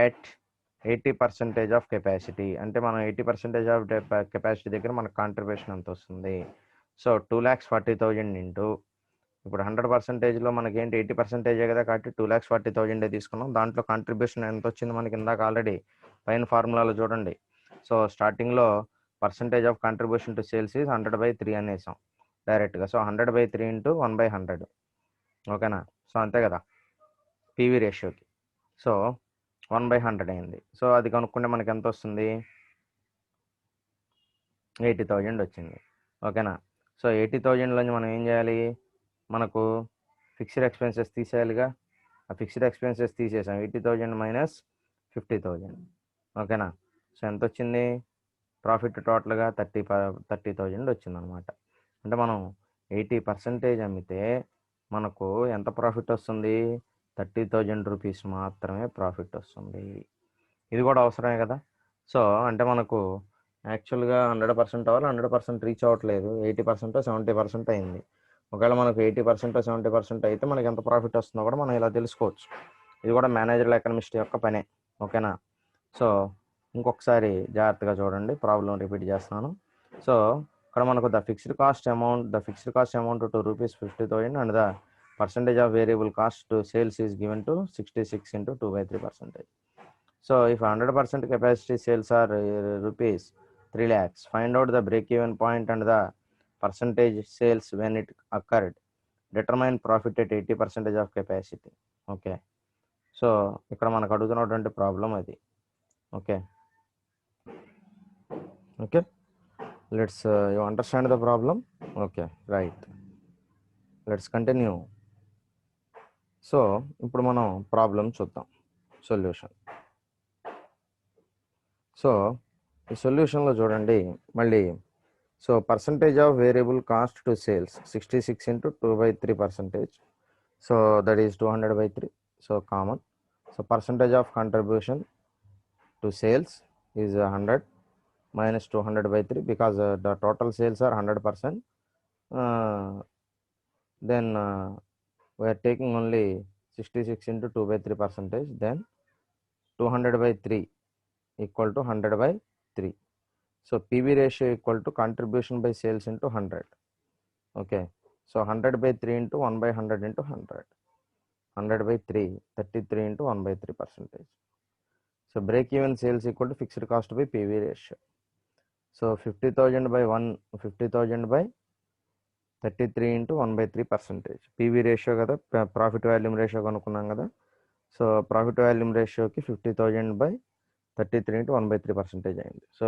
A: at 80% of capacity అంటే మనం 80% ఆఫ్ కెపాసిటీ దగ్గర మనకు కాంట్రిబ్యూషన్ ఎంత వస్తుంది? సో 2,40,000 ఇంటూ, ఇప్పుడు 100%లో మనకి ఏంటి? 80% కదా, కాబట్టి 2,40,000 తీసుకున్నాం. దాంట్లో కాంట్రిబ్యూషన్ ఎంత వచ్చింది మనకి? ఇందాక ఆల్రెడీ పైన ఫార్ములాలో చూడండి. సో స్టార్టింగ్లో percentage of contribution to sales is 100/3 అనేసాం డైరెక్ట్గా. So 100/3 into 1/100. ఓకేనా? సో అంతే కదా పీవీ రేషియోకి. సో 1/100 అయింది. సో అది కనుక్కుంటే మనకి ఎంత వస్తుంది? 80,000 వచ్చింది. ఓకేనా? సో 80,000లోంచి మనం ఏం చేయాలి? మనకు ఫిక్స్డ్ ఎక్స్పెన్సెస్ తీసేయాలిగా. ఆ ఫిక్స్డ్ ఎక్స్పెన్సెస్ తీసేసాం. 80,000 మైనస్ 50,000. ఓకేనా. సో ఎంత వచ్చింది ప్రాఫిట్ టోటల్గా 30,000 వచ్చిందనమాట. అంటే మనం 80% అమ్మితే మనకు ఎంత ప్రాఫిట్ వస్తుంది, 30,000 రూపీస్ మాత్రమే ప్రాఫిట్ వస్తుంది. ఇది కూడా అవసరమే కదా. సో అంటే మనకు యాక్చువల్గా 100% అవ్వాలి, 100% రీచ్ అవ్వట్లేదు, 80% 70% అయింది. ఒకవేళ మనకు 80% 70% అయితే మనకి ఎంత ప్రాఫిట్ వస్తుందో కూడా మనం ఇలా తెలుసుకోవచ్చు. ఇది కూడా మేనేజర్ ఎకనమిస్ట్ యొక్క పనే. ఓకేనా. సో ఇంకొకసారి జాగ్రత్తగా చూడండి, ప్రాబ్లం రిపీట్ చేస్తున్నాను. సో ఇక్కడ మనకు the fixed cost amount to ₹50,000 and the percentage of variable cost to sales is given to 66 into 2/3%. So if 100% capacity sales are rupees 3 lakhs, find out the break-even point and the percentage sales when it occurred. Determine profit at 80% of capacity. Okay. So ఇక్కడ మనకు అడుగుతున్నటువంటి problem అది. Okay. Okay, let's you understand the problem. Okay, right, let's continue. So ఇప్పుడు మనం problem చూద్దాం, solution. So ఈ సొల్యూషన్లో చూడండి మళ్ళీ. So percentage of variable cost to sales 66 into 2/3%. So that is 200/3. So common. So percentage of contribution to sales is 100 minus 200/3 because the total sales are 100%. Then we are taking only 66 into 2/3%. Then 200/3 equal to 100/3. So PV ratio equal to contribution by sales into 100. Okay. So 100/3 into 1/100 into 100. 100/3, 33 into 1/3%. So break-even sales equal to fixed cost by PV ratio. So 50,000 by 33 into 1/3%. PV ratio కదా, profit volume ratio కనుక్కున్నాం కదా. So profit volume రేషియోకి 50,000 by 33 into 1/3% అయింది. So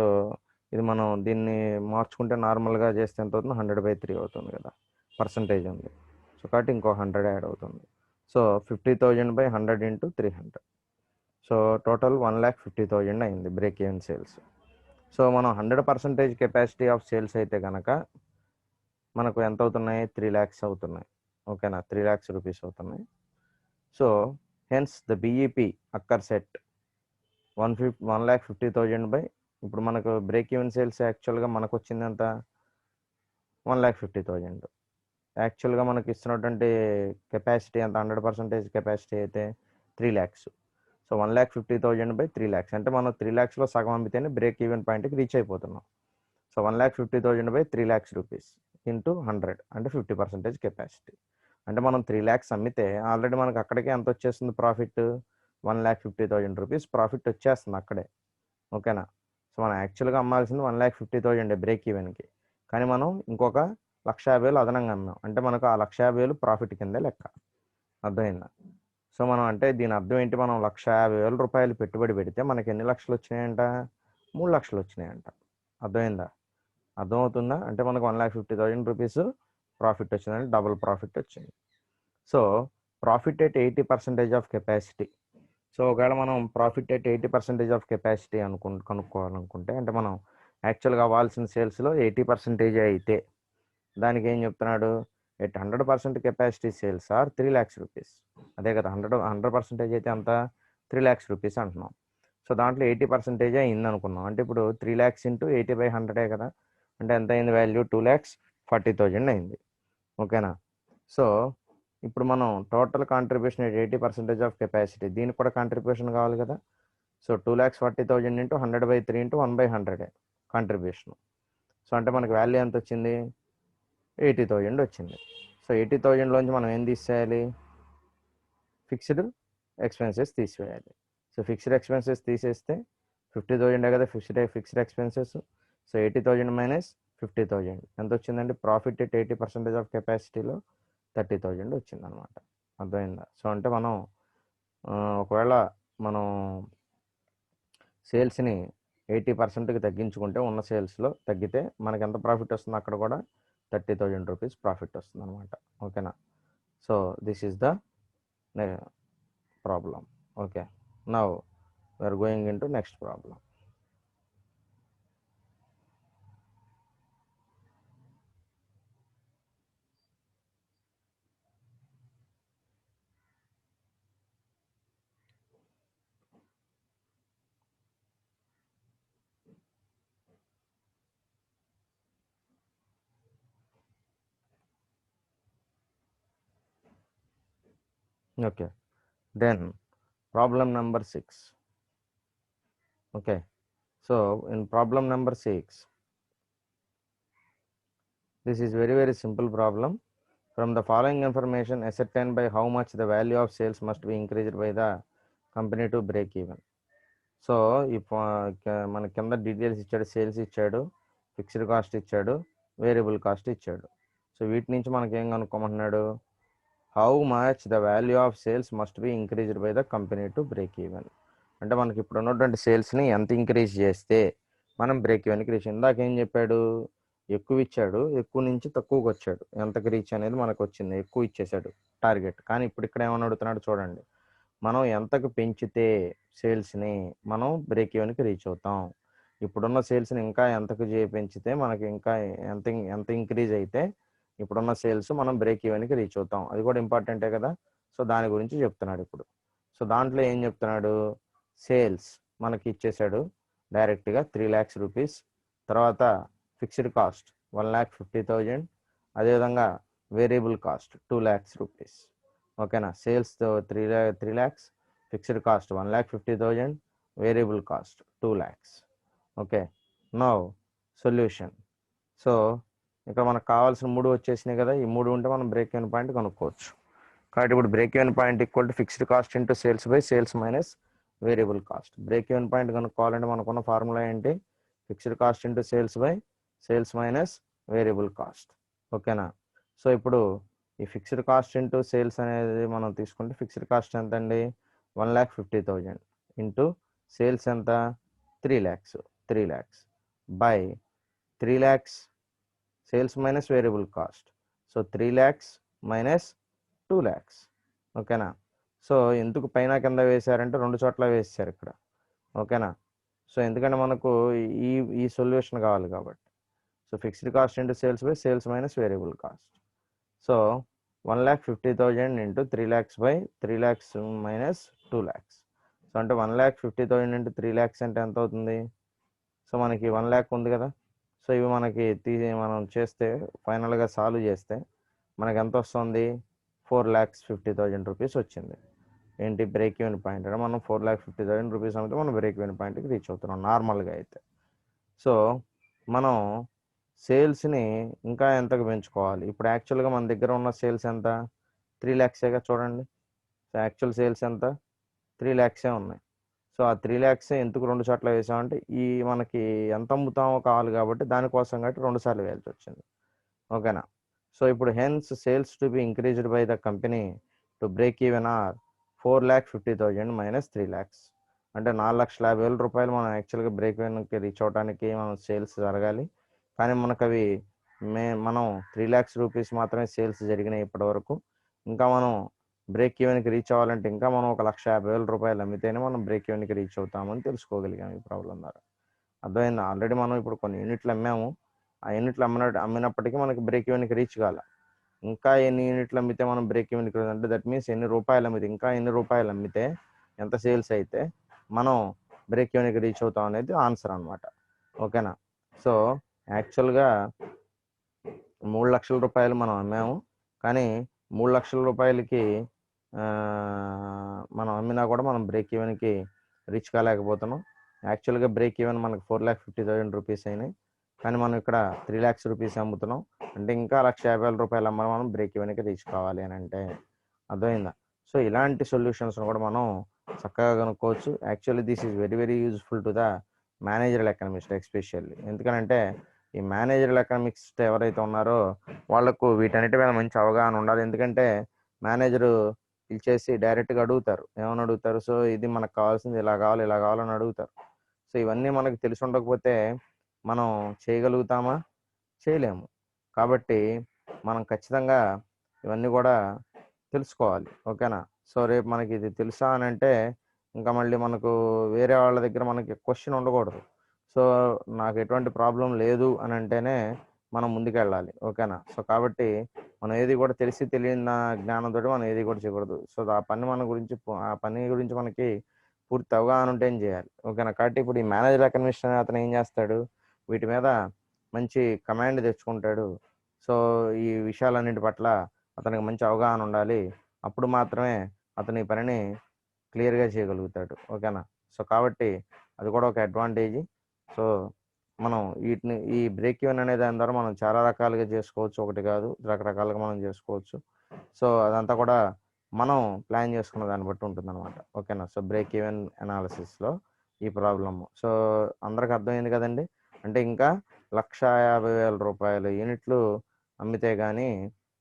A: ఇది మనం దీన్ని మార్చుకుంటే నార్మల్గా చేస్తే ఎంత అవుతుంది, 100/3 అవుతుంది కదా, పర్సంటేజ్ ఉంది. సో కాబట్టి ఇంకో 100 యాడ్ అవుతుంది. So 50,000 by 100 into 300. So total 1,50,000 అయింది బ్రేక్ ఈవెన్ సేల్స్. సో మనం 100% కెపాసిటీ ఆఫ్ సేల్స్ అయితే కనుక మనకు ఎంత అవుతున్నాయి, 3 lakhs అవుతున్నాయి. ఓకేనా, 3 lakhs రూపీస్ అవుతున్నాయి. So hence the BEP occurs at 1,50,000 by, ఇప్పుడు మనకు బ్రేక్ ఈవెన్ సేల్స్ యాక్చువల్గా మనకు వచ్చింది ఎంత, 1,50,000. యాక్చువల్గా మనకి ఇస్తున్నటువంటి కెపాసిటీ ఎంత, 100% కెపాసిటీ అయితే 3 lakhs. సో 1,50,000 by 3 lakhs అంటే మనం 3 lakhsలో సగం అమ్మితేనే బ్రేక్ ఈవెన్ పాయింట్కి రీచ్ అయిపోతున్నాం. So 1,50,000 by 3 lakhs rupees into 100 అంటే 50% కెపాసిటీ. అంటే మనం 3 lakhs అమ్మితే ఆల్రెడీ మనకు అక్కడికే ఎంత వచ్చేస్తుంది ప్రాఫిట్, 1,50,000 రూపీస్ ప్రాఫిట్ వచ్చేస్తుంది అక్కడే. ఓకేనా. సో మనం యాక్చువల్గా అమ్మాల్సింది 1,50,000 బ్రేక్ ఈవెన్కి, కానీ మనం ఇంకొక 1,50,000 అదనంగా అమ్మాం. అంటే మనకు ఆ 1,50,000 ప్రాఫిట్ కిందే లెక్క. అర్థమైందా. సో మనం అంటే దీని అర్థం ఏంటి, మనం 1,50,000 రూపాయలు పెట్టుబడి పెడితే మనకి ఎన్ని లక్షలు వచ్చినాయంట, 3 లక్షలు వచ్చినాయంట. అర్థమైందా, అర్థమవుతుందా. అంటే మనకు 1,50,000 రూపీస్ ప్రాఫిట్ వచ్చిందంటే డబుల్ ప్రాఫిట్ వచ్చింది. So profit at 80% of capacity. So ఒకవేళ మనం ప్రాఫిట్ ఎట్ 80% ఆఫ్ కెపాసిటీ కనుక్కోవాలనుకుంటే, అంటే మనం యాక్చువల్గా అవ్వాల్సిన సేల్స్లో 80% అయితే దానికి ఏం చెప్తున్నాడు, at 100% capacity sales are 3 lakhs rupees. అదే కదా, 100% అయితే అంత 3 lakhs రూపీస్ అంటున్నాం. సో దాంట్లో 80% అయింది అనుకున్నాం. అంటే ఇప్పుడు 3 lakhs into 80/100 కదా, అంటే ఎంత అయింది వాల్యూ, 2,40,000 అయింది. ఓకేనా. సో ఇప్పుడు మనం టోటల్ కాంట్రిబ్యూషన్ 80% ఆఫ్ కెపాసిటీ, దీనికి కూడా కాంట్రిబ్యూషన్ కావాలి కదా. So 2,40,000 into 100/3 into 1/100 contribution. So అంటే మనకి వాల్యూ ఎంత వచ్చింది, 80,000 వచ్చింది. సో 80,000లోంచి మనం ఏం తీసేయాలి, ఫిక్స్డ్ ఎక్స్పెన్సెస్ తీసివేయాలి. సో ఫిక్స్డ్ ఎక్స్పెన్సెస్ తీసేస్తే 50,000 కదా ఫిక్స్డ్ ఎక్స్పెన్సెస్. సో 80,000 మైనస్ 50,000 ఎంత వచ్చిందండి, ప్రాఫిట్ ఎట్ 80% ఆఫ్ కెపాసిటీలో 30,000 వచ్చిందనమాట. అర్థమైందా. సో అంటే మనం ఒకవేళ మనం సేల్స్ని 80%కి తగ్గించుకుంటే, ఉన్న సేల్స్లో తగ్గితే మనకి ఎంత ప్రాఫిట్ వస్తుంది, అక్కడ కూడా 30,000 రూపీస్ ప్రాఫిట్ వస్తుంది అనమాట. ఓకేనా. So this is the problem. Okay, now we are going into next problem. Okay, then problem number 6. Okay, so in problem number 6, this is very simple problem. From the following information, ascertain by how much the value of sales must be increased by the company to break even. So మన కింద details ఇచ్చాడు, sales ఇచ్చాడు, fixed cost ఇచ్చాడు, variable cost ఇచ్చాడు. So వీటి నుంచి మనకి ఏం కనుక్కోమంటున్నాడు, how much the value of sales must be increased by the company to break even. అంటే మనకి ఇప్పుడు ఉన్నటువంటి సేల్స్ని ఎంత ఇంక్రీజ్ చేస్తే మనం బ్రేక్ ఈవెన్కి రీచ్. ఇందాక ఏం చెప్పాడు, ఎక్కువ ఇచ్చాడు, ఎక్కువ నుంచి తక్కువకి వచ్చాడు, ఎంతకి రీచ్ అనేది మనకు వచ్చింది, ఎక్కువ ఇచ్చేసాడు టార్గెట్. కానీ ఇప్పుడు ఇక్కడ ఏమని అడుగుతున్నాడు చూడండి, మనం ఎంతకు పెంచితే సేల్స్ని మనం బ్రేక్ ఈవెన్కి రీచ్ అవుతాం. ఇప్పుడున్న సేల్స్ని ఇంకా ఎంతకు పెంచితే మనకి ఇంకా ఎంత ఎంత ఇంక్రీజ్ అయితే ఇప్పుడున్న సేల్స్ మనం బ్రేక్ ఈవెన్కి రీచ్ అవుతాం. అది కూడా ఇంపార్టెంటే కదా. సో దాని గురించి చెప్తున్నాడు ఇప్పుడు. సో దాంట్లో ఏం చెప్తున్నాడు, సేల్స్ మనకి ఇచ్చేసాడు డైరెక్ట్గా 3 lakhs రూపీస్. తర్వాత ఫిక్స్డ్ కాస్ట్ 1,50,000, అదేవిధంగా వేరియబుల్ కాస్ట్ 2 lakhs రూపీస్. ఓకేనా, sales 3 lakhs, fixed cost 1,50,000, variable cost 2 lakhs. Okay, now solution. So ఇక్కడ మనకు కావాల్సిన 3 వచ్చేసినాయి కదా, ఈ 3 ఉంటే మనం బ్రేక్ ఈవెన్ పాయింట్ కనుక్కోవచ్చు. కాబట్టి ఇప్పుడు break even point equal to fixed cost into sales by sales minus variable cost. Break even point కనుక్కోవాలంటే మనకున్న ఫార్ములా ఏంటి, fixed cost into sales by sales minus variable cost. ఓకేనా. సో ఇప్పుడు ఈ fixed cost into sales అనేది మనం తీసుకుంటే fixed cost ఎంత అండి, 1,50,000 ఇంటూ సేల్స్ ఎంత 3 lakhs by 3 lakhs sales minus variable cost. So 3 lakhs minus 2 lakhs. ఓకేనా. సో ఎందుకు పైన కింద వేశారంటే 2 చోట్ల వేసారు ఇక్కడ. ఓకేనా. సో ఎందుకంటే మనకు ఈ ఈ సొల్యూషన్ కావాలి కాబట్టి. So fixed cost into sales by sales minus variable cost. So 1,50,000 into 3 lakhs by 3 lakhs minus 2 lakhs. So అంటే 1,50,000 ఇంటూ 3 lakhs అంటే ఎంత అవుతుంది, సో మనకి 1 lakh ఉంది కదా. సో ఇవి మనకి మనం చేస్తే ఫైనల్గా సాల్వ్ చేస్తే మనకి ఎంత వస్తుంది, 4,50,000 రూపీస్ వచ్చింది. ఏంటి, బ్రేక్ ఈవెన్ పాయింట్ అంటే మనం 4,50,000 రూపీస్ అంటే మనం బ్రేక్ ఈవెన్ పాయింట్కి రీచ్ అవుతున్నాం నార్మల్గా అయితే. సో మనం సేల్స్ని ఇంకా ఎంతకు పెంచుకోవాలి. ఇప్పుడు యాక్చువల్గా మన దగ్గర ఉన్న సేల్స్ ఎంత, 3 lakhsగా చూడండి. సో యాక్చువల్ సేల్స్ ఎంత, 3 lakhsే ఉన్నాయి. సో ఆ 3 lakhs ఎందుకు 2 చోట్ల వేసామంటే ఈ మనకి ఎంత అమ్ముతామో కావాలి కాబట్టి దానికోసం కాబట్టి 2 సార్లు వేయాల్సి వచ్చింది. ఓకేనా. సో ఇప్పుడు hence sales to be increased by the company to break even are 4,50,000 minus 3 lakhs. అంటే 4,50,000 రూపాయలు మనం యాక్చువల్గా బ్రేక్ ఈవెన్కి రీచ్ అవడానికి మనం సేల్స్ జరగాలి. కానీ మనకు అవి మనం 3 lakhs రూపీస్ మాత్రమే సేల్స్ జరిగినాయి ఇప్పటి వరకు. ఇంకా మనం బ్రేక్ ఈవెన్కి రీచ్ అవ్వాలంటే ఇంకా మనం 1,50,000 రూపాయలు అమ్మితేనే మనం బ్రేక్ ఈవెన్కి రీచ్ అవుతామని తెలుసుకోగలిగాం ఈ ప్రాబ్లం ద్వారా. అర్థమైంది. ఆల్రెడీ మనం ఇప్పుడు కొన్ని యూనిట్లు అమ్మాము, ఆ యూనిట్లు అమ్మినప్పటికీ మనకి బ్రేక్ ఈవెన్కి రీచ్ కాల. ఇంకా ఎన్ని యూనిట్లు అమ్మితే మనం బ్రేక్ ఈవెన్కి అంటే దట్ మీన్స్ ఎన్ని రూపాయలు అమ్మితే, ఇంకా ఎన్ని రూపాయలు అమ్మితే ఎంత సేల్స్ అయితే మనం బ్రేక్ ఈవెన్కి రీచ్ అవుతాం అనేది ఆన్సర్ అనమాట. ఓకేనా. సో యాక్చువల్గా 3 లక్షల రూపాయలు మనం అమ్మాము, కానీ 3 లక్షల రూపాయలకి మనం అమ్మినా కూడా మనం బ్రేక్ ఈవెన్కి రీచ్ కాలేకపోతున్నాం. యాక్చువల్గా బ్రేక్ ఈవెన్ మనకు 4,50,000 రూపీస్ అయినాయి, కానీ మనం ఇక్కడ 3 lakhs రూపీస్ అమ్ముతున్నాం. అంటే ఇంకా 1,50,000 రూపాయలు అమ్మాలి మనం బ్రేక్ ఈవెన్కి రీచ్ కావాలి అని అంటే. అర్థమైందా. సో ఇలాంటి సొల్యూషన్స్ కూడా మనం చక్కగా కనుక్కోవచ్చు. Actually this is very useful to the managerial economics especially. ఎందుకంటే ఈ మేనేజరల్ ఎకనామిక్స్ ఎవరైతే ఉన్నారో వాళ్ళకు వీటన్నిటి మీద మంచి అవగాహన ఉండాలి. ఎందుకంటే మేనేజరు పిలిచేసి డైరెక్ట్గా అడుగుతారు, ఏమని అడుగుతారు, సో ఇది మనకు కావాల్సింది ఇలా కావాలని అడుగుతారు. సో ఇవన్నీ మనకు తెలిసి ఉండకపోతే మనం చేయగలుగుతామా, చేయలేము. కాబట్టి మనం ఖచ్చితంగా ఇవన్నీ కూడా తెలుసుకోవాలి. ఓకేనా. సో రేపు మనకి ఇది తెలుసా అని అంటే ఇంకా మళ్ళీ మనకు వేరే వాళ్ళ దగ్గర మనకి క్వశ్చన్ ఉండకూడదు. సో నాకు ఎటువంటి ప్రాబ్లం లేదు అని అంటేనే మనం ముందుకెళ్ళాలి. ఓకేనా? సో కాబట్టి మనం ఏది కూడా తెలిసి తెలియని జ్ఞానంతో మనం ఏది కూడా చేయకూడదు. సో ఆ పని మన గురించి ఆ పని గురించి మనకి పూర్తి అవగాహన ఉంటేనే చేయాలి. ఓకేనా? కాబట్టి ఇప్పుడు ఈ మేనేజర్ ఎకనమిస్ట్ అనే అతను ఏం చేస్తాడు, వీటి మీద మంచి కమాండ్ తెచ్చుకుంటాడు. సో ఈ విషయాలన్నిటి పట్ల అతనికి మంచి అవగాహన ఉండాలి. అప్పుడు మాత్రమే అతని ఈ పనిని క్లియర్గా చేయగలుగుతాడు. ఓకేనా? సో కాబట్టి అది కూడా ఒక అడ్వాంటేజ్. సో మనం వీటిని ఈ బ్రేక్ ఈవెన్ అనే దాని ద్వారా మనం చాలా రకాలుగా చేసుకోవచ్చు. ఒకటి కాదు, రకరకాలుగా మనం చేసుకోవచ్చు. సో అదంతా కూడా మనం ప్లాన్ చేసుకున్న దాన్ని బట్టి ఉంటుందన్నమాట. ఓకేనా? సో బ్రేక్ ఈవెన్ అనాలిసిస్లో ఈ ప్రాబ్లమ్ సో అందరికి అర్థమైంది కదండి. అంటే ఇంకా 1,50,000 యూనిట్లు అమ్మితే కానీ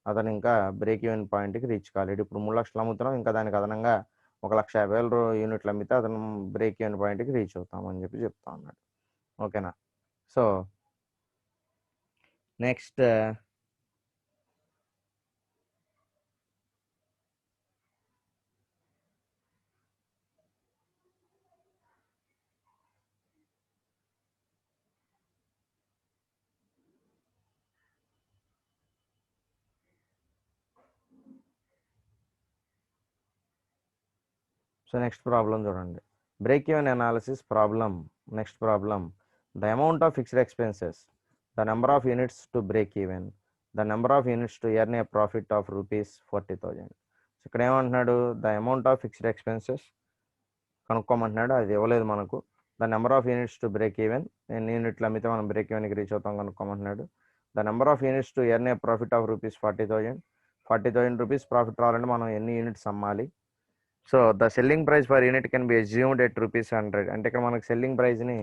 A: అతను ఇంకా బ్రేక్ ఈవెన్ పాయింట్కి రీచ్ కాలేడు. ఇప్పుడు 3,00,000 అమ్ముతున్నాం, ఇంకా దానికి అదనంగా 1,50,000 యూనిట్లు అమ్మితే అతను బ్రేక్ ఈవెన్ పాయింట్కి రీచ్ అవుతాం అని చెప్పి చెప్తా ఉన్నాడు. ఓకేనా? సో నెక్స్ట్ నెక్స్ట్ ప్రాబ్లం చూడండి. Break even analysis problem. Next problem, the amount of fixed expenses, the number of units to break even, the number of units to earn a profit of ₹40,000. ఇక్కడ ఏమంటున్నాడు, the amount of fixed expenses కనుక్కోమంటున్నాడు. అది ఇవ్వలేదు మనకు. The number of units to break even, ఎన్ని యూనిట్లు అమ్మితే మనం బ్రేక్ ఈవెన్కి రీచ్ అవుతాం కనుక్కోమంటున్నాడు. The number of units to earn a profit of ₹40,000. ₹40,000 profit రావాలంటే మనం ఎన్ని యూనిట్స్ అమ్మాలి. So the selling price for unit can be assumed at ₹100. అంటే ఇక్కడ మనకి సెల్లింగ్ ప్రైస్ని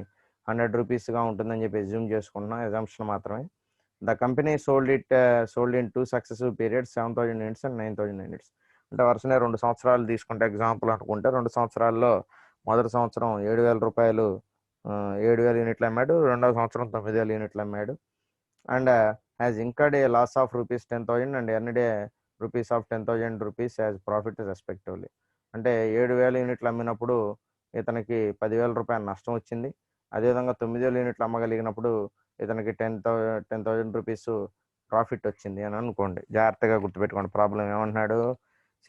A: ₹100గా ఉంటుందని చెప్పి అజ్యూమ్ చేసుకుంటున్నాం, ఎజంప్షన్ మాత్రమే. The company sold in 2 successive periods 7,000 units and 9,000 units. అంటే వరుసనే 2 సంవత్సరాలు తీసుకుంటే ఎగ్జాంపుల్ అనుకుంటే 2 సంవత్సరాల్లో మొదటి సంవత్సరం ₹7,000 7,000 యూనిట్లు అమ్మాడు. రెండవ సంవత్సరం 9,000 యూనిట్లు అమ్మాడు. And has incurred a loss of ₹10,000 and earned a ₹10,000 as profit respectively. అంటే 7,000 యూనిట్లు అమ్మినప్పుడు ఇతనికి ₹10,000 నష్టం వచ్చింది. అదేవిధంగా 9,000 యూనిట్లు అమ్మగలిగినప్పుడు ఇతనికి ₹10,000 ప్రాఫిట్ వచ్చింది అని అనుకోండి. జాగ్రత్తగా గుర్తుపెట్టుకోండి. ప్రాబ్లం ఏమంటున్నాడు,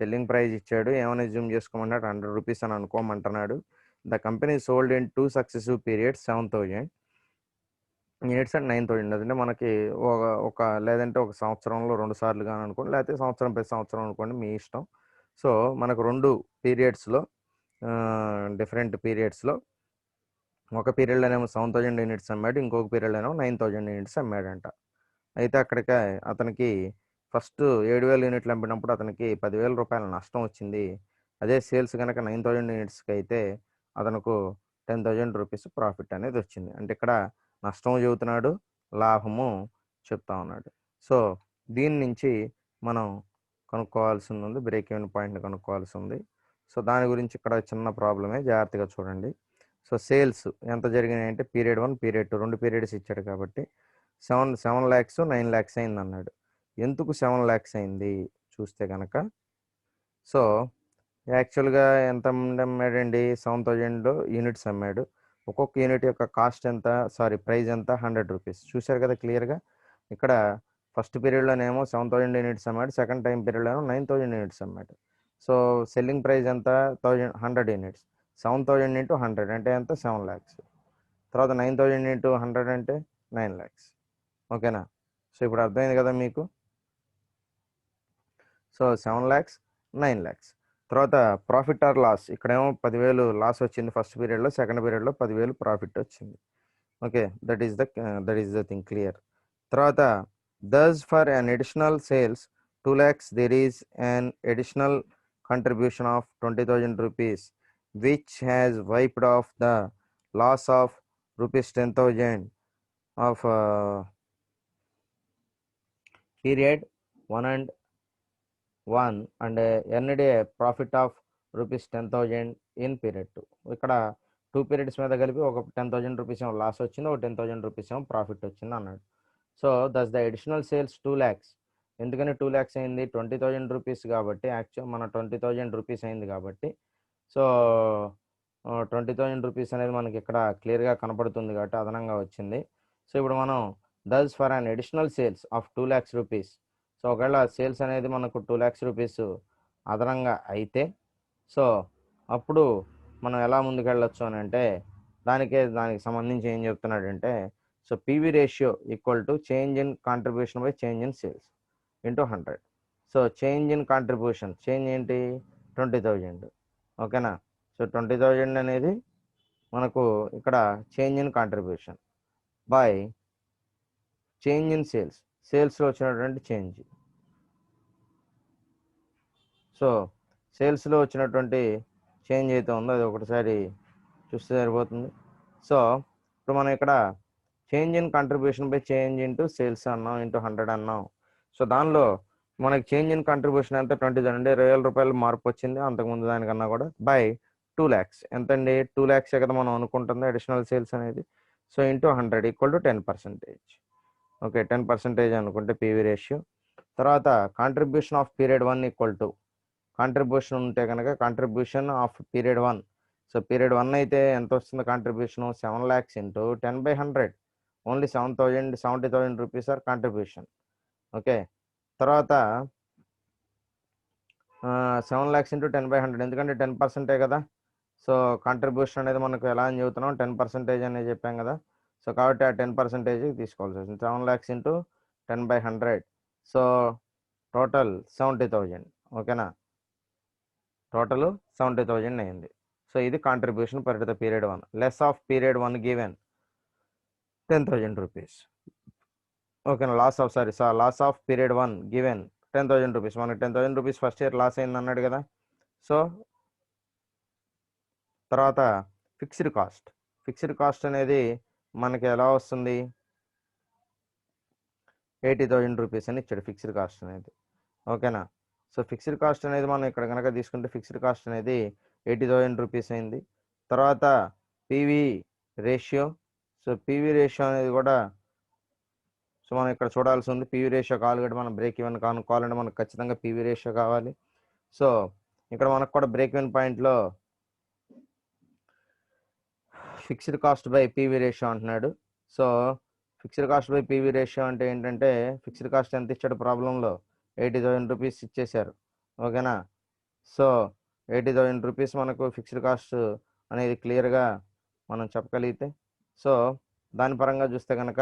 A: సెల్లింగ్ ప్రైస్ ఇచ్చాడు, ఏమైనా అజ్యూమ్ చేసుకోమన్నాడు, ₹100 అని అనుకోమంటున్నాడు. The company sold in 2 successive periods 7,000 units and 9,000. అంటే మనకి ఒక ఒక లేదంటే ఒక సంవత్సరంలో 2 సార్లు కానీ అనుకోండి, లేకపోతే సంవత్సరం ప్రతి సంవత్సరం అనుకోండి, మీ ఇష్టం. సో మనకు 2 పీరియడ్స్లో డిఫరెంట్ పీరియడ్స్లో ఒక పీరియడ్లోనేమో 7,000 యూనిట్స్ అమ్మాడు, ఇంకొక పీరియడ్లోనేమో 9,000 యూనిట్స్ అమ్మాడంట. అయితే అక్కడికి అతనికి ఫస్ట్ 7,000 యూనిట్లు అమ్మినప్పుడు అతనికి ₹10,000 నష్టం వచ్చింది. అదే సేల్స్ కనుక 9,000 యూనిట్స్కి అయితే అతనుకు ₹10,000 ప్రాఫిట్ అనేది వచ్చింది. అంటే ఇక్కడ నష్టం చెబుతున్నాడు, లాభము చెప్తా ఉన్నాడు. సో దీని నుంచి మనం కనుక్కోవాల్సింది ఉంది, బ్రేక్ ఈవెన్ పాయింట్ని కనుక్కోవాల్సి ఉంది. సో దాని గురించి ఇక్కడ చిన్న ప్రాబ్లమే, జాగ్రత్తగా చూడండి. సో సేల్స్ ఎంత జరిగినాయి అంటే పీరియడ్ 1 పీరియడ్ 2 2 పీరియడ్స్ ఇచ్చాడు కాబట్టి 7 lakhs 9 lakhs అయింది అన్నాడు. ఎందుకు 7 lakhs అయింది చూస్తే కనుక, సో యాక్చువల్గా ఎంత అమ్మాడండి, 7,000 యూనిట్స్ అమ్మాడు. ఒక్కొక్క యూనిట్ యొక్క కాస్ట్ ఎంత, ప్రైస్ ఎంత, ₹100. చూశారు కదా క్లియర్గా. ఇక్కడ ఫస్ట్ పీరియడ్లోనేమో 7,000 యూనిట్స్ అమ్మాడు, సెకండ్ టైం పీరియడ్లోనేమో 9,000 యూనిట్స్ అమ్మాడు. సో సెల్లింగ్ ప్రైస్ ఎంత, 100 యూనిట్స్. 7,000 ఇంటూ 100 అంటే ఎంత, 7 lakhs. తర్వాత 9,000 ఇంటూ 100 అంటే 9 lakhs. ఓకేనా? సో ఇప్పుడు అర్థమైంది కదా మీకు. So 7 lakhs 9 lakhs. తర్వాత ప్రాఫిట్ ఆర్ లాస్, ఇక్కడేమో 10,000 లాస్ వచ్చింది ఫస్ట్ పీరియడ్లో, సెకండ్ పీరియడ్లో 10,000 ప్రాఫిట్ వచ్చింది. Okay, that is the thing clear. తర్వాత thus for an additional sales 2 lakhs there is an additional contribution of ₹20,000 which has wiped off the loss of ₹10,000 of period 1 and earned a profit of ₹10,000 in period 2. ఇక్కడ 2 periods మీద కలిపి ఒక ₹10,000 ఏమో loss వచ్చింది, ఒక ₹10,000 ఏమో profit వచ్చింది అన్నాడు. So thus the additional sales 2 lakhs ఎందుకని 2 lakhs అయింది? 20,000 రూపీస్ కాబట్టి యాక్చువల్ మన 20,000 రూపీస్ అయింది కాబట్టి సో 20,000 రూపీస్ అనేది మనకి ఇక్కడ క్లియర్‌గా కనపడుతుంది కాబట్టి అదనంగా వచ్చింది. సో ఇప్పుడు మనం thus for an additional sales of 2 lakhs rupees. So ఒకవేళ సేల్స్ అనేది మనకు 2 lakhs రూపీస్ అదనంగా అయితే సో అప్పుడు మనం ఎలా ముందుకెళ్ళొచ్చు అని అంటే దానికి సంబంధించి ఏం చెప్తున్నాడంటే so PV ratio equal to change in contribution by change in sales into 100. So change in contribution change ఏంటి 20,000 ఓకేనా. సో 20,000 అనేది మనకు ఇక్కడ change in contribution by change in సేల్స్లో వచ్చినటువంటి చేంజ్. సో సేల్స్లో వచ్చినటువంటి చేంజ్ అయితే ఉందో అది ఒకటిసారి చూస్తే సరిపోతుంది. సో ఇప్పుడు మనం ఇక్కడ change in contribution by change into sales అన్నాం ఇంటూ 100 అన్నాం. సో దానిలో మనకి చేంజ్ ఇన్ కాంట్రిబ్యూషన్ ఎంత 20,000 అంటే 20,000 రూపాయలు మార్పు వచ్చింది అంతకుముందు దానికన్నా కూడా బై 2 lakhs ఎంతండి 2 lakhs కదా మనం అనుకుంటుంది అడిషనల్ సేల్స్ అనేది. So into 100 equal to 10%. Okay 10% అనుకుంటే పీవీ రేషియో. తర్వాత contribution of period 1 equal to contribution ఉంటే కనుక contribution of period 1. So period 1 అయితే ఎంత వస్తుంది contribution 7 lakhs into 10/100 only 70,000 rupees or contribution. Okay తర్వాత 7 lakhs ఇంటూ 10/100 ఎందుకంటే 10% కదా. సో కాంట్రిబ్యూషన్ అనేది మనకు ఎలా అని చెబుతున్నాం 10% అనేది చెప్పాం కదా. సో కాబట్టి ఆ 10% తీసుకోవాల్సి వస్తుంది 7 lakhs ఇంటూ 10/100. సో టోటల్ 70,000 ఓకేనా. టోటల్ 70,000 అయింది. సో ఇది contribution per the period 1 less of period 1 given 10,000 rupees ఓకేనా. Loss of period 1 given 10,000 rupees. మనకి 10,000 రూపీస్ ఫస్ట్ ఇయర్ లాస్ అయింది అన్నాడు కదా. సో తర్వాత ఫిక్స్డ్ కాస్ట్ అనేది మనకి ఎలా వస్తుంది 80,000 రూపీస్ అని ఇచ్చాడు ఫిక్స్డ్ కాస్ట్ అనేది ఓకేనా. సో ఫిక్స్డ్ కాస్ట్ అనేది మనం ఇక్కడ కనుక తీసుకుంటే ఫిక్స్డ్ కాస్ట్ అనేది 80,000 రూపీస్ అయింది. తర్వాత PV ratio. So PV ratio అనేది కూడా సో మనం ఇక్కడ చూడాల్సి ఉంది. పీవీ రేషియో కావాలి కాబట్టి మనం బ్రేక్ ఈవెన్ కావాలంటే మనకు ఖచ్చితంగా పీవీ రేషియో కావాలి. సో ఇక్కడ మనకు కూడా బ్రేక్ ఈవెన్ పాయింట్లో fixed cost by PV ratio అంటున్నాడు. So fixed cost by PV ratio అంటే ఏంటంటే ఫిక్స్డ్ కాస్ట్ ఎంత ఇచ్చాడు ప్రాబ్లంలో 80,000 రూపీస్ ఇచ్చేశారు ఓకేనా. సో 80,000 రూపీస్ మనకు ఫిక్స్డ్ కాస్ట్ అనేది క్లియర్గా మనం చెప్పగలిగితే సో దాని పరంగా చూస్తే కనుక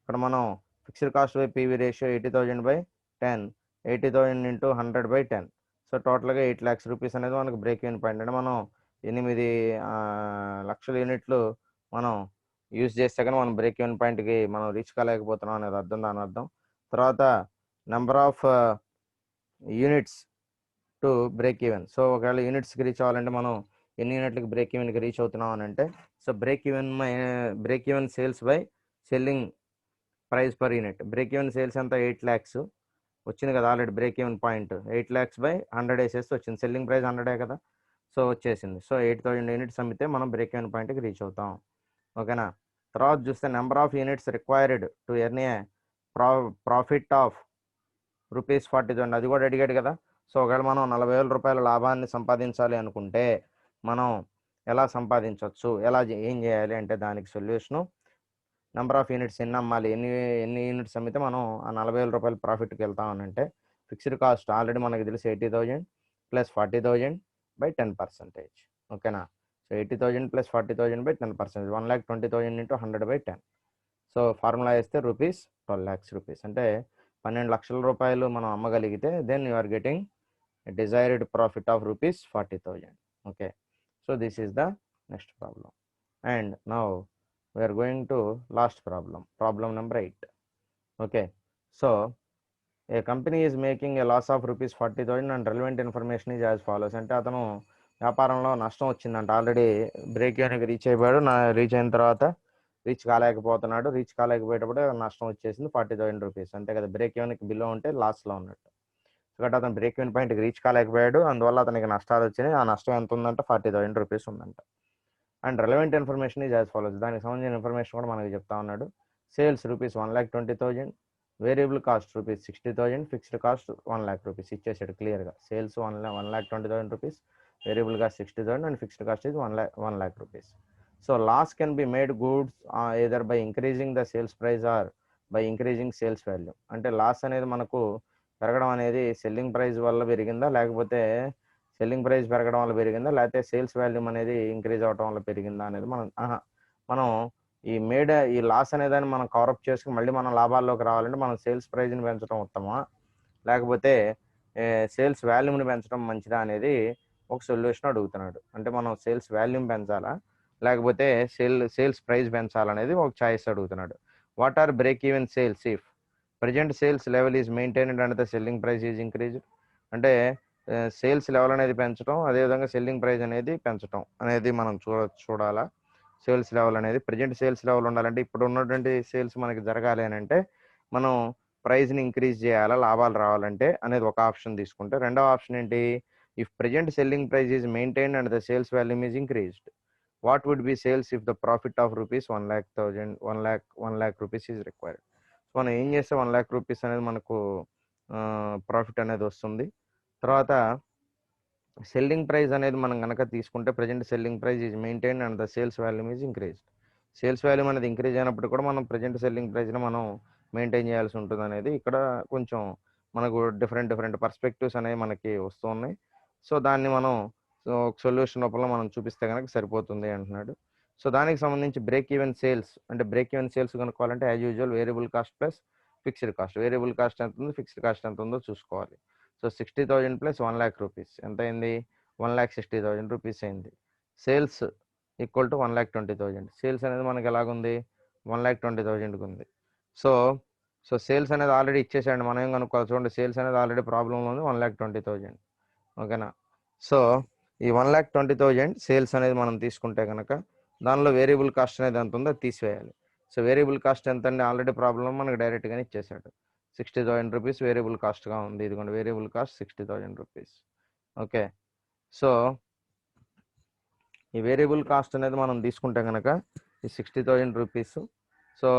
A: ఇక్కడ మనం fixed cost by PV ratio 80,000/10 80,000 into 100/10. So టోటల్గా 8 lakhs రూపీస్ అనేది మనకు బ్రేక్ ఈవెన్ పాయింట్. అంటే మనం 8 లక్షల యూనిట్లు మనం యూజ్ చేస్తే కానీ మనం బ్రేక్ ఈవెన్ పాయింట్కి మనం రీచ్ కాలేకపోతున్నాం అనేది అర్థం దాని అర్థం. తర్వాత number of units to break even. So ఒకవేళ యూనిట్స్కి రీచ్ అవ్వాలంటే మనం ఎన్ని యూనిట్లకి బ్రేక్ ఈవెన్కి రీచ్ అవుతున్నాం అని అంటే so break even sales by selling price per unit. Break even sales ఎంత 8 lakhs వచ్చింది కదా already break even point 8 lakhs/100 వేసేస్తే వచ్చింది. సెల్లింగ్ ప్రైస్ 100 కదా. సో వచ్చేసింది. సో 8,000 యూనిట్స్ అమ్మితే మనం బ్రేక్ ఈవెన్ పాయింట్కి రీచ్ అవుతాం ఓకేనా. తర్వాత చూస్తే number of units required to earn a profit of ₹40,000 అది కూడా అడిగాడు కదా. సో ఒకవేళ మనం 40,000 రూపాయల లాభాన్ని సంపాదించాలి అనుకుంటే మనం ఎలా సంపాదించవచ్చు ఏం చేయాలి అంటే దానికి సొల్యూషను నెంబర్ ఆఫ్ యూనిట్స్ ఎన్ని అమ్మాలి ఎన్ని యూనిట్స్ అమ్మితే మనం ఆ 40,000 రూపాయల ప్రాఫిట్కి వెళ్తాం అని అంటే ఫిక్స్డ్ కాస్ట్ ఆల్రెడీ మనకి తెలిసి 80,000 ప్లస్ 40,000/10% ఓకేనా. సో 80,000 ప్లస్ 40,000/10% 1,20,000 ఇంటూ 100/10. సో ఫార్ములా వేస్తే ₹12 lakhs అంటే 12 లక్షల రూపాయలు మనం అమ్మగలిగితే then you are getting desired profit of ₹40,000. Okay. So this is the next problem. And now we are going to last problem number 8. Okay, so a company is making a loss of ₹40,000 and relevant information is as follows. అంటే అతను వ్యాపారంలో నష్టం వచ్చిందంట already break ఈవెన్కి reach అయిన తర్వాత reach కాలేకపోయేటప్పుడు నష్టం వచ్చేసింది ₹40,000 అంతే కదా. బ్రేక్ ఈవెన్కి బిలో ఉంటే లాస్లో ఉన్నట్టు. కాబట్టి అతను బ్రేక్ ఈవెన్ పాయింట్కి రీచ్ కాలేకపోయాడు అందువల్ల అతనికి నష్టాలు వచ్చినాయి. ఆ నష్టం ఎంత ఉందంట ₹40,000 ఉందంట. And relevant information is as follows. దానికి సంబంధించిన ఇన్ఫర్మేషన్ కూడా మనకి చెప్తా ఉన్నాడు. Sales ₹1,20,000 variable cost rupees 60,000, fixed cost 1,00,000 rupees ఇచ్చేసాడు క్లియర్గా. Sales 1,20,000 rupees, variable cost 60,000 and fixed cost is 1,00,000 rupees. So loss can be made goods either by increasing the sales price or by increasing sales value. అంటే loss అనేది మనకు పెరగడం అనేది selling price వల్ల పెరిగిందా, లేకపోతే సెల్లింగ్ ప్రైస్ పెరగడం వల్ల పెరిగిందా, లేకపోతే సేల్స్ వాల్యూమ్ అనేది ఇంక్రీజ్ అవడం వల్ల పెరిగిందా అనేది మనం ఈ లాస్ అనేదాన్ని మనం కవరప్ చేసుకుని మళ్ళీ మనం లాభాల్లోకి రావాలంటే మనం సేల్స్ ప్రైజ్ని పెంచడం ఉత్తమా, లేకపోతే సేల్స్ వాల్యూమ్ని పెంచడం మంచిదా అనేది ఒక సొల్యూషన్ అడుగుతున్నాడు. అంటే మనం సేల్స్ వాల్యూమ్ పెంచాలా, లేకపోతే సేల్స్ ప్రైస్ పెంచాలనేది ఒక చాయిస్ అడుగుతున్నాడు. What or break even sales if present sales level is maintained and the selling price is increase. అంటే సేల్స్ లెవెల్ అనేది పెంచడం, అదేవిధంగా సెల్లింగ్ ప్రైస్ అనేది పెంచడం అనేది మనం చూడాలా. సేల్స్ లెవెల్ అనేది ప్రజెంట్ సేల్స్ లెవెల్ ఉండాలంటే ఇప్పుడు ఉన్నటువంటి సేల్స్ మనకి జరగాలి అని అంటే మనం ప్రైస్ని ఇంక్రీజ్ చేయాలా లాభాలు రావాలంటే అనేది ఒక ఆప్షన్ తీసుకుంటే, రెండవ ఆప్షన్ ఏంటి, if present selling price is maintained and the sales volume is increased what would be sales if the profit of rupees 1,00,000 rupees is required. మనం ఏం చేస్తే 1,00,000 రూపీస్ అనేది మనకు ప్రాఫిట్ అనేది వస్తుంది. తర్వాత సెల్లింగ్ ప్రైస్ అనేది మనం కనుక తీసుకుంటే present selling price is maintain and the sales volume is increased. Sales volume అనేది ఇంక్రీజ్ అయినప్పుడు కూడా మనం ప్రజెంట్ సెల్లింగ్ ప్రైస్ని మనం మెయింటైన్ చేయాల్సి ఉంటుంది అనేది ఇక్కడ కొంచెం మనకు డిఫరెంట్ పర్స్పెక్టివ్స్ అనేవి మనకి వస్తూ ఉన్నాయి. సో దాన్ని మనం ఒక సొల్యూషన్ రూపంలో మనం చూపిస్తే కనుక సరిపోతుంది అంటున్నాడు. సో దానికి సంబంధించి బ్రేక్ ఈవెన్ సేల్స్ అంటే బ్రేక్ ఈవెన్ సేల్స్ కనుక్కోవాలంటే as usual variable cost plus fixed cost. Variable cost ఎంత ఉంది, ఫిక్స్డ్ కాస్ట్ ఎంత ఉందో చూసుకోవాలి. సో 60,000 ప్లస్ 1,00,000 రూపీస్ ఎంత అయింది, 1,60,000 రూపీస్ అయింది. Sales equal to 1,20,000. సేల్స్ అనేది మనకి ఎలాగుంది, 1,20,000కి ఉంది. సో సేల్స్ అనేది ఆల్రెడీ ఇచ్చేసాడు, మనం ఏం కనుక్కోవాలి చూడండి. సేల్స్ అనేది ఆల్రెడీ ప్రాబ్లంలో ఉంది 1,20,000. ఓకేనా. సో ఈ 1,20,000 సేల్స్ అనేది మనం తీసుకుంటే కనుక దానిలో వేరియబుల్ కాస్ట్ అనేది ఎంత ఉందో తీసివేయాలి. సో వేరియబుల్ కాస్ట్ ఎంత అండి, ఆల్రెడీ ప్రాబ్లం మనకు డైరెక్ట్గానే ఇచ్చేసాడు. 60,000 రూపీస్ వేరియబుల్ కాస్ట్గా ఉంది. ఇదిగోండి variable cost 60,000 rupees. Okay. So ఈ వేరియబుల్ కాస్ట్ అనేది మనం తీసుకుంటే కనుక ఈ 60,000 రూపీస్. సో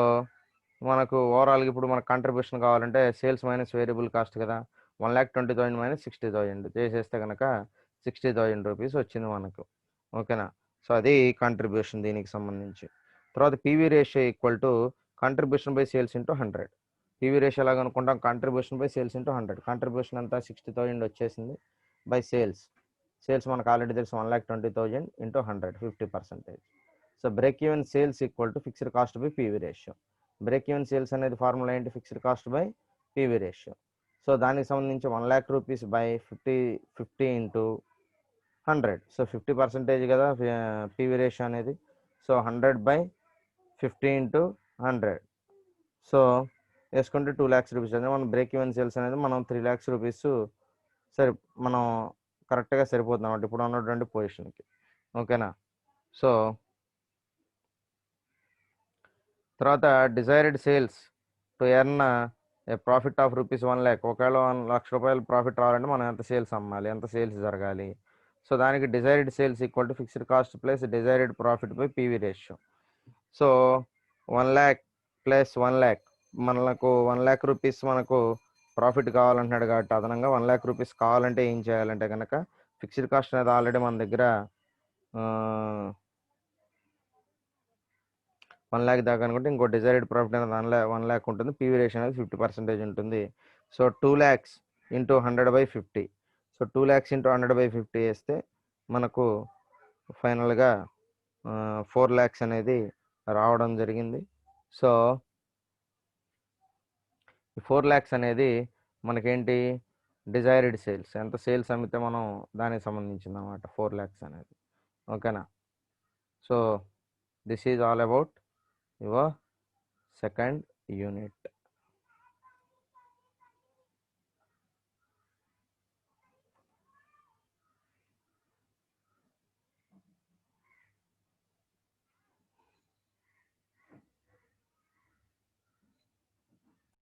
A: మనకు ఓవరాల్గా ఇప్పుడు మనకు కాంట్రిబ్యూషన్ కావాలంటే సేల్స్ మైనస్ వేరియబుల్ కాస్ట్ కదా, 1,20,000 మైనస్ 60,000 చేసేస్తే కనుక 60,000 రూపీస్ వచ్చింది మనకు. ఓకేనా. సో అది కాంట్రిబ్యూషన్ దీనికి సంబంధించి. తర్వాత PV ratio equal to contribution by sales into 100. PV ratio ఎలాగ అనుకుంటాం, contribution by sales into 100. Contribution అంతా 60,000 వచ్చేసింది బై సేల్స్ మనకు ఆల్రెడీ తెలుసు 1,20,000 into 100 50%. So break even sales equal to fixed cost by PV ratio. Break even sales అనేది formula ఏంటి, fixed cost by PV ratio. So దానికి సంబంధించి 1,00,000 రూపీస్ బై 50 ఇంటూ 100. సో 50% కదా PV ratio అనేది. So 100 by 50 into 100. So వేసుకుంటే 2,00,000 rupees అనేది మనం break even sales అనేది మనం 3,00,000 రూపీస్ సరే మనం కరెక్ట్గా సరిపోతుంది అన్నమాట ఇప్పుడు ఉన్నటువంటి పొజిషన్కి. ఓకేనా. సో తర్వాత desired sales to earn a profit of rupees 1,00,000. ఒకవేళ 1,00,000 రూపాయలు ప్రాఫిట్ రావాలంటే మనం ఎంత సేల్స్ అమ్మాలి, ఎంత సేల్స్ జరగాలి. సో దానికి desired sales equal to fixed cost plus desired profit by PV ratio. So 1,00,000 plus 1,00,000 మనకు 1,00,000 రూపీస్ మనకు ప్రాఫిట్ కావాలంటున్నాడు కాబట్టి అదనంగా 1,00,000 రూపీస్ కావాలంటే ఏం చేయాలంటే కనుక ఫిక్స్డ్ కాస్ట్ అనేది ఆల్రెడీ మన దగ్గర 1,00,000 దాకా అనుకుంటే ఇంకో డిజైర్డ్ ప్రాఫిట్ అనేది 1,00,000 ఉంటుంది. పీవీ రేషియో అనేది 50% ఉంటుంది. So 2,00,000 into 100/50. సో 2,00,000 ఇంటూ 100/50 వేస్తే మనకు ఫైనల్గా 4,00,000 అనేది రావడం జరిగింది. సో ఈ 4,00,000 అనేది మనకేంటి, డిజైర్డ్ సేల్స్ ఎంత సేల్స్ అమ్మితే మనం దానికి సంబంధించింది అన్నమాట 4,00,000 అనేది. ఓకేనా. So this is all about your second unit.